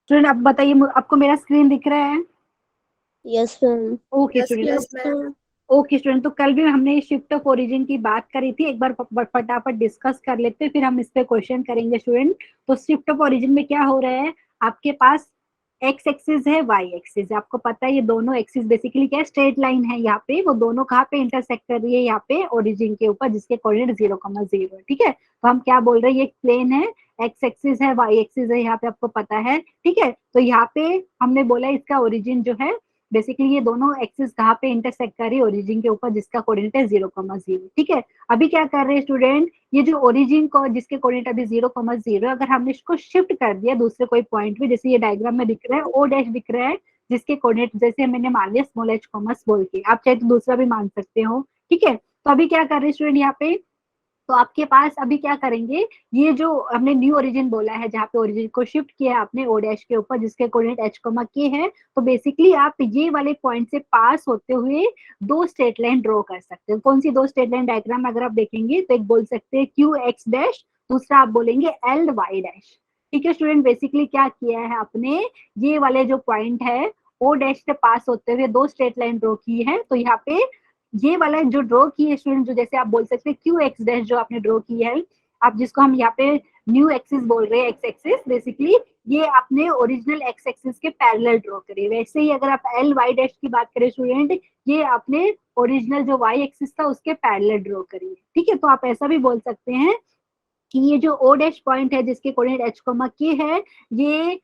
Student आप बताइए, आपको मेरा स्क्रीन दिख रहा है? Yes ma'am. Okay student. Okay student, तो कल भी हमने शिफ्ट ऑफ ओरिजिन की बात करी थी, एक बार फटाफट डिस्कस कर लेते हैं, फिर हम इस पे क्वेश्चन करेंगे स्टूडेंट। तो शिफ्ट ऑफ ओरिजिन में क्या हो रहा है, आपके पास एक्स एक्सिस है, वाई एक्सिस है, आपको पता है ये दोनों एक्सिस बेसिकली क्या है, स्ट्रेट लाइन है, यहाँ पे वो दोनों कहाँ पे इंटरसेक्ट कर रही है, यहाँ पे ओरिजिन के ऊपर, जिसके कोऑर्डिनेट 0,0 है। ठीक है, तो हम क्या बोल रहे हैं, ये प्लेन है, एक्स एक्सिस है, वाई एक्सिस है, यहाँ पे आपको पता है। ठीक है, तो यहाँ पे हमने बोला इसका ओरिजिन जो है, बेसिकली ये दोनों एक्सिस कहाँ पे इंटरसेक्ट कर रही है, ओरिजिन के ऊपर, जिसका कोऑर्डिनेट है 0,0। ठीक है, अभी क्या कर रहे हैं स्टूडेंट, ये जो ओरिजिन को, जिसके कोऑर्डिनेट अभी 0,0, अगर हमने इसको शिफ्ट कर दिया दूसरे कोई पॉइंट पे, जैसे ये डायग्राम में दिख रहा है ओ डैश दिख रहा है, जिसके कोऑर्डिनेट जैसे मैंने मान लिया स्मॉल एच कॉमर्स बोल के, आप चाहे तो दूसरा भी मान सकते हो। ठीक है, तो अभी क्या कर रहे हैं स्टूडेंट यहाँ पे, तो आपके पास अभी क्या करेंगे, ये जो हमने न्यू ओरिजिन बोला है, जहाँ पे ओरिजिन को शिफ्ट किया है आपने ओ डैश के ऊपर, जिसके कोऑर्डिनेट एच कोमा के है, तो बेसिकली आप ये वाले पॉइंट से पास होते हुए दो स्ट्रेट लाइन ड्रॉ कर सकते हो। कौन सी दो स्ट्रेट लाइन डायग्राम अगर आप देखेंगे, तो एक बोल सकते हैं क्यू एक्स डैश, दूसरा आप बोलेंगे एल वाई डैश। ठीक है स्टूडेंट, बेसिकली क्या किया है आपने, ये वाले जो पॉइंट है ओ डैश से पास होते हुए दो स्ट्रेट लाइन ड्रॉ की है, तो यहाँ पे ये वाला जो ड्रॉ की है स्टूडेंट, जो जैसे आप बोल सकते हैं क्यू एक्स डैश जो आपने ड्रॉ की है, आप जिसको हम यहाँ पे न्यू एक्सिस बोल रहे हैं, एक्स एक्सिस, बेसिकली ये आपने ओरिजिनल एक्स एक्सिस के पैरेलल ड्रॉ करे। वैसे ही अगर आप एल वाई डैश की बात करें स्टूडेंट, ये आपने ओरिजिनल जो वाई एक्सिस था उसके पैरेलल ड्रॉ करी है। ठीक है, तो आप ऐसा भी बोल सकते हैं कि ये जो ओ डैश पॉइंट है, जिसके कोऑर्डिनेट एच कोमा के है, ये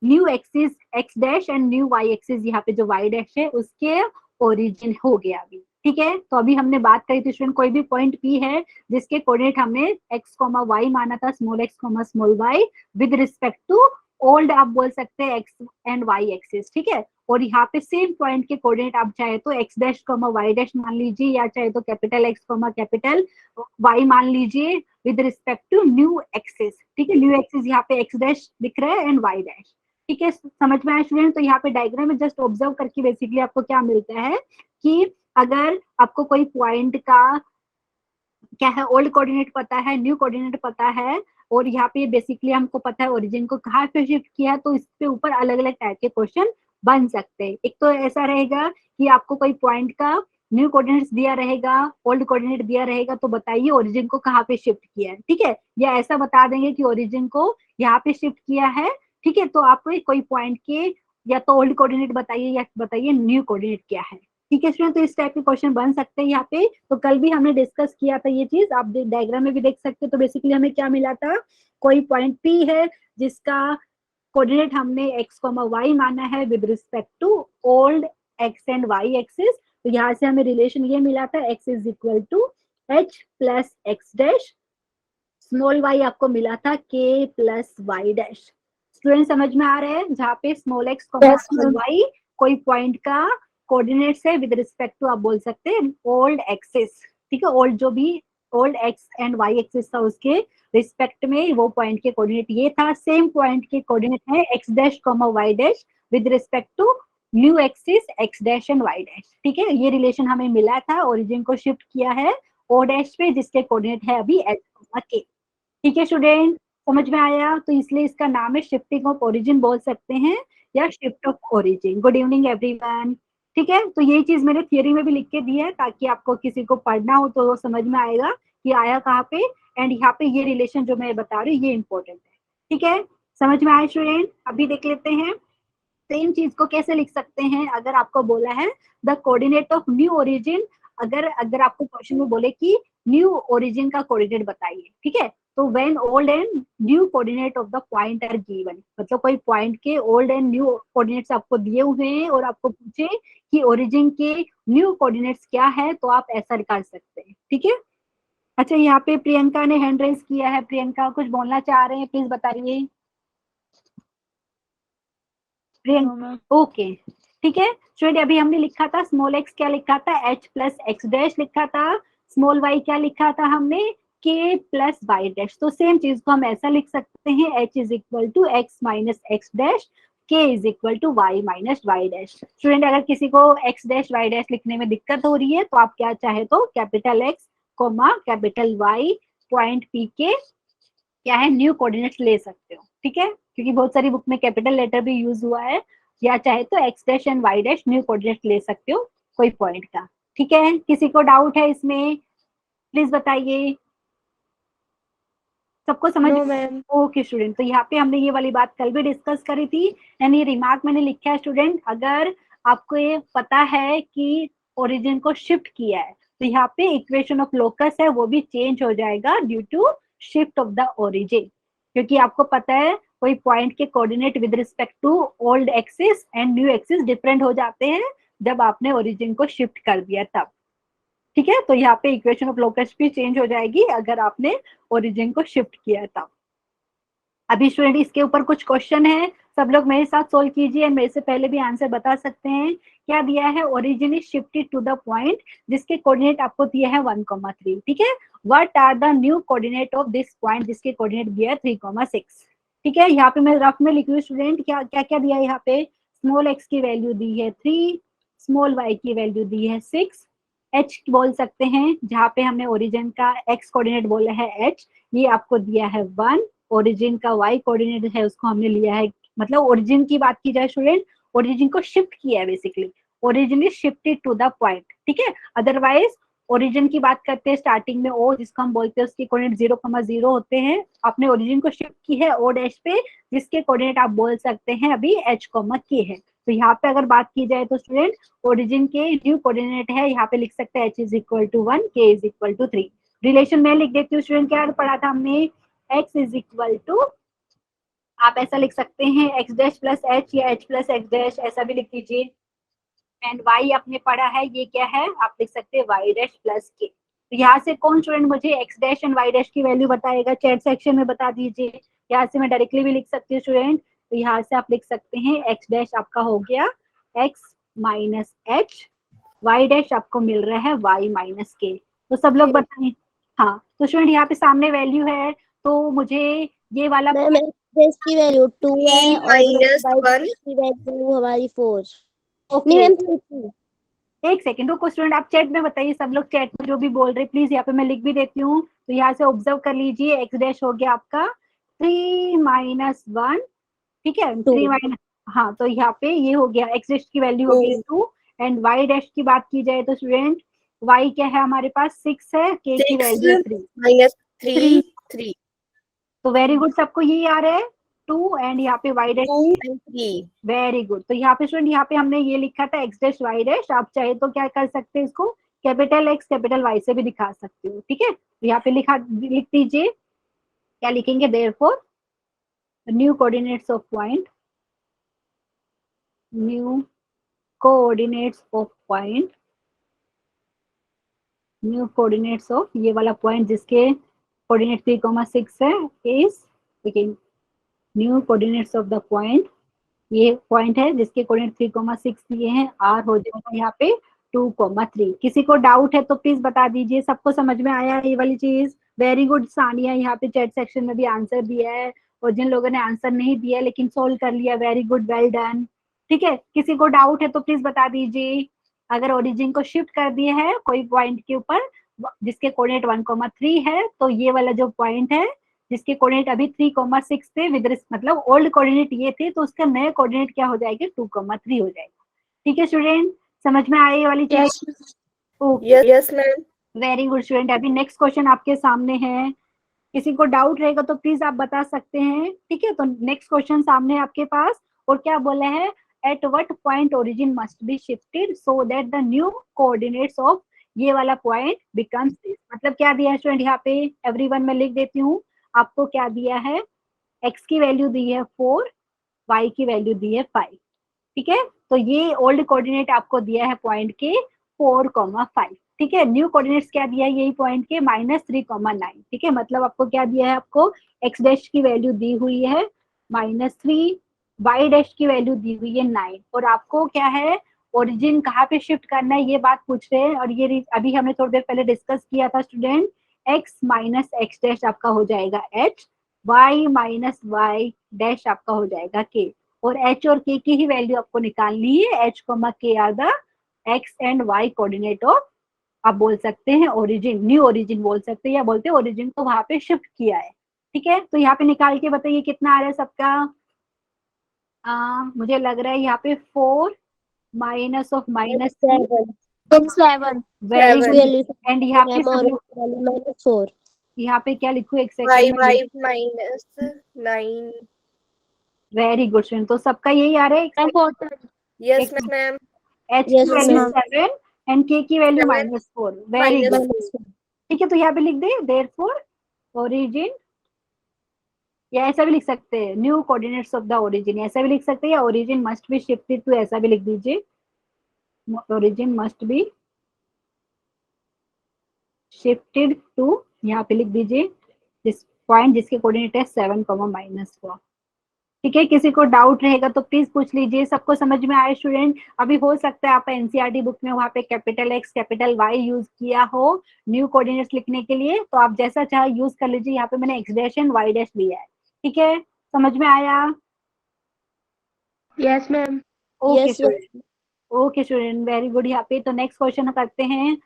new axis x dash and new y axis, यहाँ पे जो वाई डैश है उसके ओरिजिन हो गया अभी। ठीक है, तो अभी हमने बात करी थी स्टूडेंट, कोई भी पॉइंट पी है जिसके कोऑर्डिनेट हमने एक्स कॉमा वाई माना था, small x comma small y, with respect to old आप बोल सकते हैं एक्स एंड वाई एक्सिस। ठीक है, और यहाँ पे सेम पॉइंट के कोऑर्डिनेट आप चाहे तो x dash comma y dash मान लीजिए, या चाहे तो capital x comma capital y मान लीजिए, with respect to new axis. ठीक है, न्यू एक्सिस यहाँ पे एक्स डैश दिख रहा है एंड वाई डैश। ठीक है, समझ में आया स्टूडेंट? तो यहाँ पे डायग्राम में जस्ट ऑब्जर्व करके बेसिकली आपको क्या मिलता है कि अगर आपको कोई पॉइंट का क्या है, ओल्ड कोऑर्डिनेट पता है, न्यू कोऑर्डिनेट पता है, और यहाँ पे बेसिकली हमको पता है ओरिजिन को कहाँ पे शिफ्ट किया है, तो इसके ऊपर अलग अलग टाइप के क्वेश्चन बन सकते हैं। एक तो ऐसा रहेगा कि आपको कोई पॉइंट का न्यू कोऑर्डिनेट्स दिया रहेगा, ओल्ड कोऑर्डिनेट दिया रहेगा, तो बताइए ओरिजिन को कहाँ पे शिफ्ट किया है। ठीक है, या ऐसा बता देंगे कि ओरिजिन को यहाँ पे शिफ्ट किया है। ठीक है, तो आप कोई पॉइंट के या तो ओल्ड कोऑर्डिनेट बताइए या बताइए न्यू कोऑर्डिनेट क्या है। ठीक है स्टूडेंट, तो इस टाइप के क्वेश्चन बन सकते हैं यहाँ पे। तो कल भी हमने डिस्कस किया था ये चीज, आप डायग्राम में भी देख सकते हो। तो बेसिकली हमें क्या मिला था, कोई पॉइंट पी है जिसका कोऑर्डिनेट हमने एक्स कॉमा वाई माना है with respect to old x and y axis. तो यहाँ से हमें रिलेशन ये मिला था, x is equal to h plus x dash, small y आपको मिला था के प्लस वाई डैश। स्टूडेंट समझ में आ रहा है, जहाँ पे small x comma yes small ma'am. Y कोई पॉइंट का कोऑर्डिनेट्स है विद रिस्पेक्ट टू, आप बोल सकते हैं ओल्ड एक्सिस। ठीक है, ओल्ड जो भी old x and y axis था उसके रिस्पेक्ट में वो पॉइंट के कोऑर्डिनेट ये था, सेम पॉइंट के कोऑर्डिनेट है x dash comma y dash with respect to new axis x dash and y dash. ठीक है, ये रिलेशन हमें मिला था, ओरिजिन को शिफ्ट किया है ओ डैश पे, जिसके कोऑर्डिनेट है अभी एच कॉमा के। ठीक है स्टूडेंट, समझ में आया? तो इसलिए इसका नाम है शिफ्टिंग ऑफ ओरिजिन बोल सकते हैं, या shift of origin. Good evening everyone. ठीक है, तो यही चीज मैंने थियरी में भी लिख के दी है, ताकि आपको किसी को पढ़ना हो तो वो समझ में आएगा कि आया कहाँ पे, एंड यहाँ पे ये रिलेशन जो मैं बता रही हूँ ये इंपॉर्टेंट है। ठीक है, समझ में आया स्टूडेंट? अभी देख लेते हैं सेम चीज को कैसे लिख सकते हैं। अगर आपको बोला है the coordinate of new origin, अगर अगर आपको क्वेश्चन में बोले कि न्यू ओरिजिन का कोऑर्डिनेट बताइए, ठीक है, तो when old and new coordinate of the point are given, मतलब कोई पॉइंट के ओल्ड एंड न्यू कोऑर्डिनेट्स आपको दिए हुए हैं और आपको पूछे कि ओरिजिन के न्यू कोऑर्डिनेट्स क्या है, तो आप ऐसा निकाल सकते हैं। ठीक है, अच्छा यहाँ पे प्रियंका ने हैंड रेज किया है, प्रियंका कुछ बोलना चाह रहे हैं, प्लीज बताइए। प्रियंका, ओके ठीक है स्टूडेंट, अभी हमने लिखा था स्मॉल एक्स क्या लिखा था, एच प्लस एक्स डैश लिखा था, स्मॉल वाई क्या लिखा था हमने, के प्लस वाई डैश। तो सेम चीज को हम ऐसा लिख सकते हैं, H is equal to X minus x dash, K is equal to Y minus Y dash. Student अगर किसी को एक्स डैश वाई डैश लिखने में दिक्कत हो रही है, तो आप क्या चाहे तो capital x comma capital y point p के क्या है न्यू कोऑर्डिनेट्स ले सकते हो। ठीक है, क्योंकि बहुत सारी बुक में कैपिटल लेटर भी यूज हुआ है, या चाहे तो x dash and y dash new coordinate ले सकते हो कोई पॉइंट का। ठीक है, किसी को डाउट है इसमें प्लीज बताइए, सबको समझ? No ma'am. ओके स्टूडेंट, तो यहाँ पे हमने ये वाली बात कल भी डिस्कस करी थी, यानी रिमार्क मैंने लिखा है स्टूडेंट, अगर आपको ये पता है कि ओरिजिन को शिफ्ट किया है तो यहाँ पे इक्वेशन ऑफ लोकस है वो भी चेंज हो जाएगा due to shift of the origin, क्योंकि आपको पता है कोई पॉइंट के coordinate with respect to old axis and new axis different हो जाते हैं जब आपने ओरिजिन को शिफ्ट कर दिया तब। ठीक है, तो यहाँ पे इक्वेशन ऑफ लोकस भी चेंज हो जाएगी अगर आपने ओरिजिन को शिफ्ट किया तब। अभी स्टूडेंट इसके ऊपर कुछ क्वेश्चन है, सब लोग मेरे साथ सोल्व कीजिए, मेरे से पहले भी आंसर बता सकते हैं। क्या दिया है, origin is shifted to the point जिसके कोऑर्डिनेट आपको दिया है 1,3। ठीक है, what are the new coordinate of this point जिसके कोऑर्डिनेट दिया है 3,6। ठीक है, यहाँ पे मैं रफ में लिख रही हूँ स्टूडेंट, क्या क्या क्या दिया है यहाँ पे, स्मॉल x की वैल्यू दी है 3, स्मॉल y की वैल्यू दी है 6, h बोल सकते हैं जहाँ पे हमने ओरिजिन का x कोऑर्डिनेट बोला है h, ये आपको दिया है 1, ओरिजिन का y कोऑर्डिनेट है उसको हमने लिया है, मतलब ओरिजिन की बात की जाए स्टूडेंट, ओरिजिन को शिफ्ट किया है basically, origin is shifted to the point. ठीक है, अदरवाइज ओरिजिन की बात करते हैं स्टार्टिंग में ओ जिसको हम बोलते हैं उसके कोऑर्डिनेट 0,0 होते हैं, आपने ओरिजिन को शिफ्ट की है ओ डैश पे जिसके कोऑर्डिनेट आप बोल सकते हैं अभी h के है। तो यहाँ पे अगर बात की जाए तो स्टूडेंट ओरिजिन के न्यू कोऑर्डिनेट है, यहाँ पे लिख सकते हैं h is equal to 1, k is equal to 3। Relation में लिख देती हूँ स्टूडेंट, क्या पढ़ा था हमने, x इज इक्वल टू, आप ऐसा लिख सकते हैं x डैश प्लस h या h प्लस x डैश, ऐसा भी लिख दीजिए। एंड y आपने पढ़ा है ये क्या है, आप लिख सकते हैं y डैश प्लस k। तो यहाँ से कौन स्टूडेंट मुझे x dash and y dash की वैल्यू बताएगा, चैट सेक्शन में बता दीजिए। यहाँ से मैं डायरेक्टली भी लिख सकती हूँ स्टूडेंट, तो यहाँ से आप लिख सकते हैं x डैश आपका हो गया x minus h, y dash आपको मिल रहा है y माइनस k। तो सब लोग बताएं। हाँ, तो स्टूडेंट यहाँ पे सामने वैल्यू है, तो मुझे ये वाला मैम एक्स की वैल्यू 2 है और -1। की वैल्यू हमारी 4। नहीं ओके, मैम 3। एक सेकंड रुको स्टूडेंट, आप चैट में बताइए, सब लोग चैट में जो भी बोल रहे प्लीज, यहाँ पे मैं लिख भी देती हूँ, तो यहाँ से ऑब्जर्व कर लीजिए, एक्स डैश हो गया आपका 3 - 1। ठीक है, 3 माइनस, हाँ तो यहाँ पे ये हो गया एक्स डैश की वैल्यू हो गई 2, एंड वाई डैश की बात की जाए तो स्टूडेंट वाई क्या है हमारे पास 6 है, के की वैल्यू 3। 3 -3 तो वेरी गुड, सबको यही आ रहा है 2, एंड यहाँ पे y dash 2 and 3। Very good. तो यहाँ पे स्टूडेंट, यहाँ पे हमने ये लिखा था एक्स डैश वाई डैश, आप चाहे तो क्या कर सकते हैं इसको कैपिटल एक्स कैपिटल वाई से भी दिखा सकते हो। ठीक है, तो यहाँ पे लिख दीजिए, क्या लिखेंगे, therefore new coordinates of point, new coordinates of point, new coordinates of ये वाला पॉइंट जिसके कोऑर्डिनेट 3,6 है इज, देखिए new coordinates of the point, ये पॉइंट है जिसके कोऑर्डिनेट 3,6 दिए हैं, आर हो जाएगा यहाँ पे 2,3। किसी को डाउट है तो प्लीज बता दीजिए, सबको समझ में आया ये वाली चीज? वेरी गुड सानिया, यहाँ पे चैट सेक्शन में भी आंसर दिया है, और जिन लोगों ने आंसर नहीं दिया लेकिन सोल्व कर लिया, वेरी गुड, वेल डन। ठीक है, किसी को डाउट है तो प्लीज बता दीजिए। अगर ओरिजिन को शिफ्ट कर दिया है कोई पॉइंट के ऊपर जिसके कोऑर्डिनेट 1,3 है, तो ये वाला जो पॉइंट है जिसके कोऑर्डिनेट अभी 3,6 थे विद मतलब ओल्ड कोऑर्डिनेट ये थे, तो उसका नया कोऑर्डिनेट क्या हो जाएगा, 2,3 हो जाएगा। ठीक है स्टूडेंट, समझ में आई ये वाली चीज? Yes ma'am. Very good student, अभी नेक्स्ट क्वेश्चन आपके सामने है, किसी को डाउट रहेगा तो प्लीज आप बता सकते हैं। ठीक है, तो नेक्स्ट क्वेश्चन सामने है आपके पास, और क्या बोला है, at what point origin must be shifted so that the new coordinates of ये वाला पॉइंट बिकम्स दिस। मतलब क्या दिया है स्टूडेंट, यहाँ पे एवरीवन में लिख देती हूँ, आपको क्या दिया है, x की वैल्यू दी है 4, y की वैल्यू दी है 5। ठीक है, तो ये ओल्ड कोऑर्डिनेट आपको दिया है पॉइंट के 4,5। ठीक है, न्यू कोऑर्डिनेट्स क्या दिया है यही पॉइंट के -3,9। ठीक है, मतलब आपको क्या दिया है, आपको x डैश की वैल्यू दी हुई है -3, y डैश की वैल्यू दी हुई है 9, और आपको क्या है ओरिजिन कहाँ पे शिफ्ट करना है ये बात पूछ रहे हैं, और ये अभी हमने थोड़ी देर पहले डिस्कस किया था student, x minus x dash आपका हो जाएगा h, y minus Y dash आपका हो जाएगा k, और h और k की ही वैल्यू आपको निकालनी है, h, k are the x and y coordinate of, आप बोल सकते हैं ओरिजिन, न्यू ओरिजिन बोल सकते हैं, या बोलते हैं ओरिजिन को वहां पे शिफ्ट किया है। ठीक है, तो यहाँ पे निकाल के बताइए कितना आ रहा है सबका, मुझे लग रहा है यहाँ पे 4 minus of minus 7 7 very Seven. Good. And यहाँ पे मैम, और सब -4 यहाँ पे क्या लिखूं एक सेकेंड में? 5 minus 9. वेरी गुड स्टूडेंट, तो सबका यही आ रहा है। Yes, ma'am. एच की Yes, वैल्यू ma'am. 7 एंड के की वैल्यू 7 -4। Very minus good. ठीक है, तो यहाँ पे लिख दे देयरफॉर ओरिजिन, या ऐसा भी लिख सकते हैं new coordinates of the origin, ऐसा भी लिख सकते हैं, या origin must be shifted to, ऐसा भी लिख दीजिए origin must be shifted to, यहाँ पे लिख दीजिए जिस पॉइंट जिसके कोऑर्डिनेट है 7, -4। ठीक है, किसी को डाउट रहेगा तो प्लीज पूछ लीजिए। सबको समझ में आए स्टूडेंट? अभी हो सकता है आप एनसीईआरटी बुक में वहां पे capital x capital y use किया हो न्यू कोऑर्डिनेट्स लिखने के लिए, तो आप जैसा चाहे यूज कर लीजिए। यहाँ पे मैंने x dash and y dash लिया है। ठीक है, समझ में आया? Yes ma'am. Okay Yes, student, okay student, very good. यहाँ पे तो नेक्स्ट क्वेश्चन करते हैं।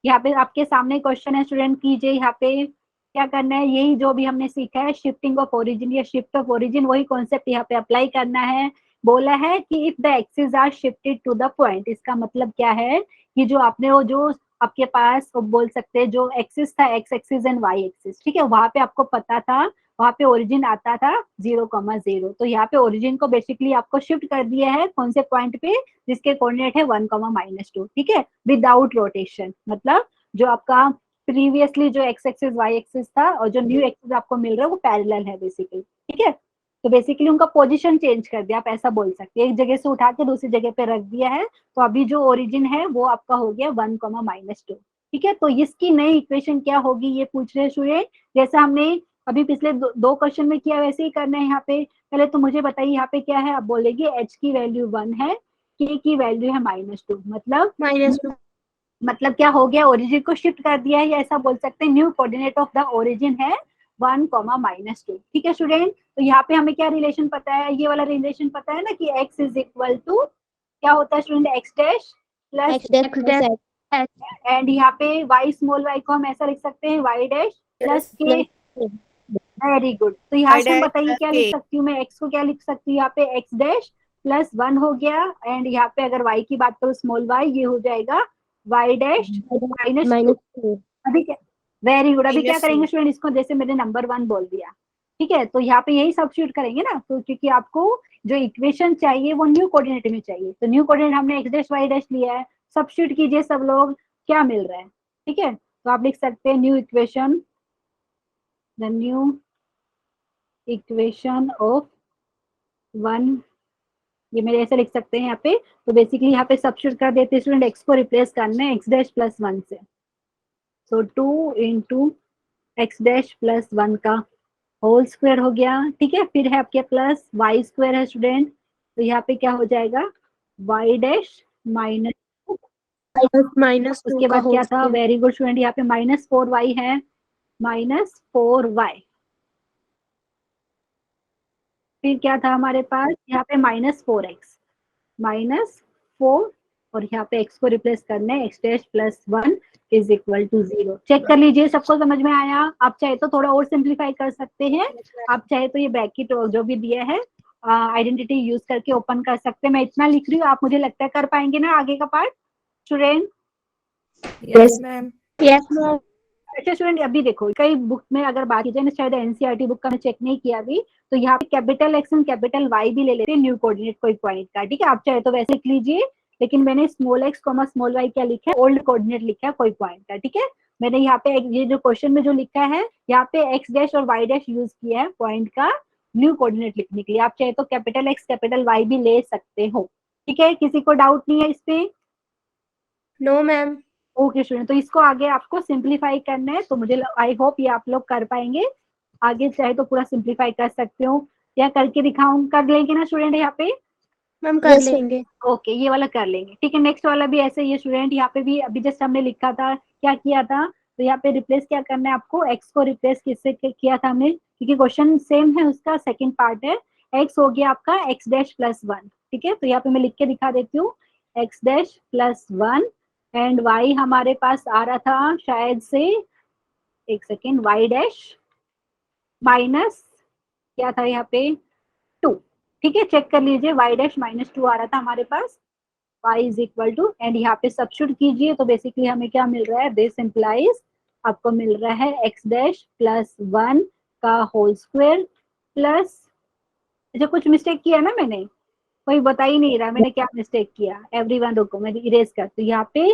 यहाँ पे आपके सामने क्वेश्चन है स्टूडेंट, कीजिए। यहाँ पे क्या करना है, यही जो भी हमने सीखा है शिफ्टिंग ऑफ ओरिजिन या शिफ्ट ऑफ ओरिजिन, वही कॉन्सेप्ट यहाँ पे अप्लाई करना है। बोला है कि if the axis are shifted to the point, इसका मतलब क्या है कि जो आपने वो जो आपके पास वो बोल सकते हैं जो एक्सिस था x axis and y axis, ठीक है, वहां पे आपको पता था वहां पे ओरिजिन आता था 0,0, तो यहाँ पे ओरिजिन को बेसिकली आपको शिफ्ट कर दिया है कौन से पॉइंट पे, जिसके कोऑर्डिनेट है 1,-2। ठीक है, विदाउट रोटेशन, मतलब जो आपका प्रीवियसली जो एक्स एक्सिस वाई एक्सिस था और जो न्यू एक्सिस आपको मिल रहा है वो पैरेलल है बेसिकली। ठीक है, तो बेसिकली उनका पोजीशन चेंज कर दिया, आप ऐसा बोल सकते हैं, एक जगह से उठा के दूसरी जगह पे रख दिया है। तो अभी जो ओरिजिन है वो आपका हो गया 1,-2। ठीक है, तो इसकी नई इक्वेशन क्या होगी ये पूछ रहे स्टूडेंट। जैसा हमने अभी पिछले दो क्वेश्चन में किया वैसे ही करना है यहाँ पे। पहले तो मुझे बताइए यहाँ पे क्या है, आप बोलेंगे एच की वैल्यू 1 है, के की वैल्यू है -2, मतलब क्या हो गया, ओरिजिन को शिफ्ट कर दिया है, या ऐसा बोल सकते हैं new coordinate of the origin है 1,-2। ठीक है स्टूडेंट, तो यहाँ पे हमें क्या रिलेशन पता है, ये वाला रिलेशन पता है ना कि x इज इक्वल टू क्या होता है student, x dash plus X dash and यहाँ पे y स्मॉल y को हम ऐसा लिख सकते हैं y डैश प्लस Yes. के। वेरी गुड, तो यहाँ Y से हम dash बताइए plus क्या K. लिख सकती हूँ मैं, x को क्या लिख सकती हूँ यहाँ पे x डैश प्लस 1 हो गया, एंड यहाँ पे अगर y की बात करूँ स्मॉल y, ये हो जाएगा y डैश -2। -2 अभी क्या, वेरी गुड, अभी क्या Minus करेंगे 2. स्टूडेंट, इसको जैसे मैंने नंबर 1 बोल दिया। ठीक है, तो यहाँ पे यही सब्स्टिट्यूट करेंगे ना, तो क्योंकि आपको जो इक्वेशन चाहिए वो न्यू कोऑर्डिनेट में चाहिए, तो न्यू कोऑर्डिनेट हमने x डैश y डैश लिया है, सब्स्टिट्यूट कीजिए सब लोग, क्या मिल रहा है। ठीक है, तो आप लिख सकते हैं new equation, the new equation of 1, ये मेरे ऐसे लिख सकते हैं यहाँ पे। तो बेसिकली यहाँ पे सब्स्टिट्यूट कर देते हैं स्टूडेंट, x को रिप्लेस करना है x डैश प्लस 1 से, सो 2 इंटू एक्स डैश प्लस 1 का होल स्क्वायर हो गया। ठीक है, फिर है आपके प्लस वाई स्क्वायर है स्टूडेंट, तो यहाँ पे क्या हो जाएगा वाई डैश माइनस, -2 उसके का बाद होल क्या था, स्क्वायर वेरी गुड स्टूडेंट, यहाँ पे -4y है, -4y, फिर क्या था हमारे पास यहाँ पे -4x, -4, और यहाँ पे x को रिप्लेस करना है x dash plus 1 is equal to 0। Check कर लीजिए सबको समझ में आया। आप चाहे तो थोड़ा और सिंप्लीफाई कर सकते हैं, आप चाहे तो ये ब्रैकेट जो भी दिया है आइडेंटिटी यूज करके ओपन कर सकते हैं। मैं इतना लिख रही हूँ, आप मुझे लगता है कर पाएंगे ना आगे का part student. Yes, ma'am. Yes ma'am. अच्छा स्टूडेंट, अभी देखो कई बुक में अगर बात की जाए ना, शायद एनसीईआरटी बुक का मैं चेक नहीं किया अभी, तो यहाँ पे capital x and capital y भी ले लेते हैं न्यू कोऑर्डिनेट कोई पॉइंट का। ठीक है, आप चाहे तो वैसे लिख लीजिए, लेकिन मैंने small x comma small y क्या लिखा है, ओल्ड कोऑर्डिनेट लिखा है कोई पॉइंट का। ठीक है, मैंने यहाँ पे ये जो क्वेश्चन में जो लिखा है यहाँ पे एक्स डैश और वाई डैश यूज किया है पॉइंट का न्यू कोऑर्डिनेट लिखने के लिए। आप चाहे तो कैपिटल एक्स कैपिटल वाई भी ले सकते हो। ठीक है, किसी को डाउट नहीं है इस पे? No ma'am. ओके स्टूडेंट, तो इसको आगे आपको सिंप्लीफाई करना है, तो मुझे आई होप ये आप लोग कर पाएंगे। आगे चाहे तो पूरा सिंप्लीफाई कर सकते हो, या करके दिखाऊं, कर लेंगे ना स्टूडेंट यहाँ पे? मैम कर लेंगे। ओके, ये वाला कर लेंगे। ठीक है, नेक्स्ट वाला भी ऐसे ही है स्टूडेंट, यहाँ पे भी अभी जस्ट हमने लिखा था क्या किया था, तो यहाँ पे रिप्लेस क्या करना है आपको, एक्स को रिप्लेस किससे किया था हमने, क्योंकि क्वेश्चन सेम है, उसका सेकेंड पार्ट है। एक्स हो गया आपका एक्स डैश प्लस 1। ठीक है, तो यहाँ पे मैं लिख के दिखा देती हूँ, x dash plus 1 and y हमारे पास आ रहा था शायद से, एक सेकेंड, वाई डैश माइनस क्या था यहाँ पे 2। ठीक है, चेक कर लीजिए, y डैश -2 आ रहा था हमारे पास, y is equal to, and यहाँ पे सब्स्टिट्यूट कीजिए तो बेसिकली हमें क्या मिल रहा है, दिस इम्प्लाइज आपको मिल रहा है x डैश प्लस 1 का होल स्क्वायर प्लस, जो कुछ मिस्टेक किया ना मैंने, कोई बता ही नहीं रहा मैंने क्या मिस्टेक किया, एवरीवन रुको मैं इरेज करती हूँ, यहाँ पे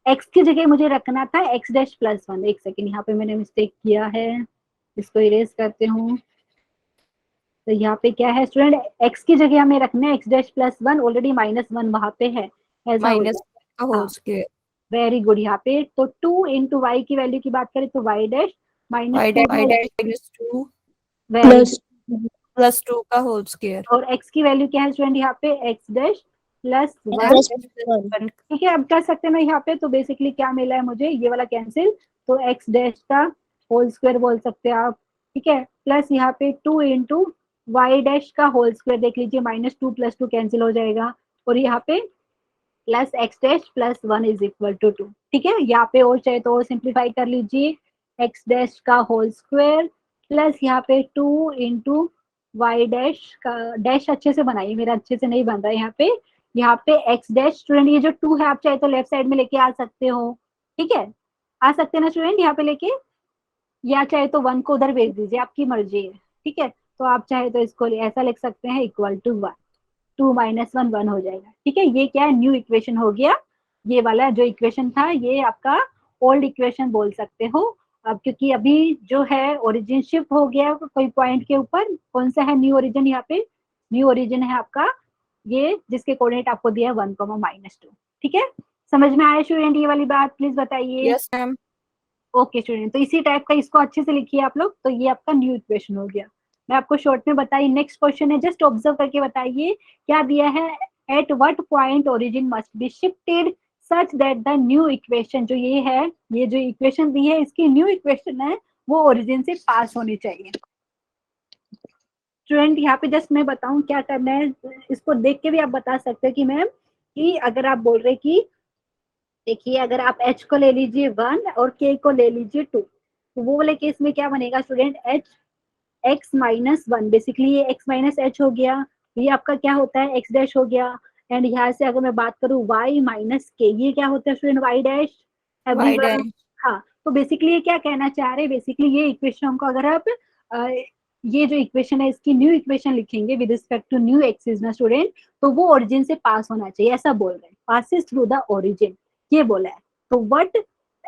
x की जगह मुझे रखना था x डैश प्लस 1, एक सेकेंड, यहाँ पे मैंने मिस्टेक किया है, इसको इरेज करते हूँ। तो यहाँ पे क्या है स्टूडेंट, x की जगह हमें रखना है x डैश प्लस 1, ऑलरेडी -1 वहां पे है, ऐसा हो माइनस जाए। का होल हाँ, स्क्वायर, वेरी गुड। यहाँ पे तो 2 इंटू वाई की वैल्यू की बात करें तो y dash y -2, dash -2 very plus good. Plus 2 का होल स्क्वायर, और x की वैल्यू क्या है स्टूडेंट, यहाँ पे x dash plus 1, plus plus 1 1 ठीक है। अब कर सकते हैं ना यहाँ पे, तो बेसिकली क्या मिला है मुझे, ये वाला कैंसिल, तो x डैश का होल स्क्वायर बोल सकते हैं आप, ठीक है, प्लस यहाँ पे 2 इंटू वाई डैश का होल स्क्वायर, देख लीजिए -2 + 2 कैंसिल हो जाएगा, और यहाँ पे plus x dash plus 1 is equal to 2, ठीक है। यहाँ पे और चाहे तो और सिंप्लीफाई कर लीजिए, x डैश का होल स्क्वायर प्लस यहाँ पे 2 इंटू वाई डैश का, डैश अच्छे से बनाइए, मेरा अच्छे से नहीं बन रहा है यहाँ पे x डैश, स्टूडेंट ये जो 2 है आप चाहे तो लेफ्ट साइड में लेके आ सकते हो, ठीक है, आ सकते हैं ना स्टूडेंट यहाँ पे लेके, या चाहे तो 1 को उधर भेज दीजिए, आपकी मर्जी है, ठीक है। तो आप चाहे तो इसको ऐसा लिख सकते हैं, इक्वल टू 1, 2 - 1 1 हो जाएगा, ठीक है। ये क्या है, न्यू इक्वेशन हो गया, ये वाला जो इक्वेशन था ये आपका ओल्ड इक्वेशन बोल सकते हो। अब क्योंकि अभी जो है ओरिजिन शिफ्ट हो गया कोई पॉइंट के ऊपर, कौन सा है न्यू ओरिजिन, यहाँ पे न्यू ओरिजिन है आपका ये, जिसके कोऑर्डिनेट आपको दिया है 1, -2, ठीक है। समझ में आया स्टूडेंट ये वाली बात, प्लीज बताइए। यस मैम, ओके स्टूडेंट, तो इसी टाइप का इसको अच्छे से लिखिए आप लोग, तो ये आपका न्यू इक्वेशन हो गया। मैं आपको शॉर्ट में बताइए, नेक्स्ट क्वेश्चन है, जस्ट ऑब्जर्व करके बताइए क्या दिया है, at what point origin must be shifted such that the new equation, जो ये है, ये जो इक्वेशन दी है इसकी न्यू इक्वेशन है वो ओरिजिन से पास होनी चाहिए। स्टूडेंट यहाँ पे जस्ट मैं बताऊं क्या करना है, इसको देख के भी आप बता सकते हैं कि मैम, कि अगर आप बोल रहे कि देखिए अगर आप h को ले लीजिए 1 और k को ले लीजिए 2, तो वो वाले केस में क्या बनेगा स्टूडेंट, h x -1, बेसिकली ये x माइनस एच हो गया, ये आपका क्या होता है x डैश हो गया, एंड यहाँ से अगर मैं बात करूँ y माइनस के, ये क्या होता है student y dash, y everyone. Dash, हाँ, तो बेसिकली ये क्या कहना चाह रहे हैं, बेसिकली ये इक्वेशन को अगर आप अ, ये जो इक्वेशन है इसकी न्यू इक्वेशन लिखेंगे with respect to new axis ना स्टूडेंट, तो वो ओरिजिन से पास होना चाहिए, ऐसा बोल रहे हैं, पासिस थ्रू द ओरिजिन, ये बोला है। तो what,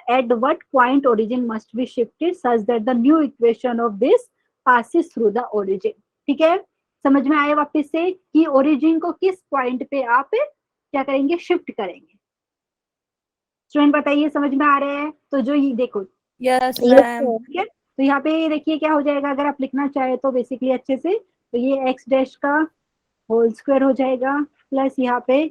at what point origin must be shifted such that the new equation of this passes through the origin, ठीक है। समझ में आया वापस से कि ओरिजिन को किस पॉइंट पे आप क्या करेंगे, शिफ्ट करेंगे। स्टूडेंट बताइए समझ में आ रहे हैं, तो जो ये देखो, यस यस मैम, ठीक है, तो यहाँ पे देखिए क्या हो जाएगा, अगर आप लिखना चाहे तो बेसिकली अच्छे से, तो ये x डैश का होल स्क्वायर हो जाएगा प्लस यहाँ पे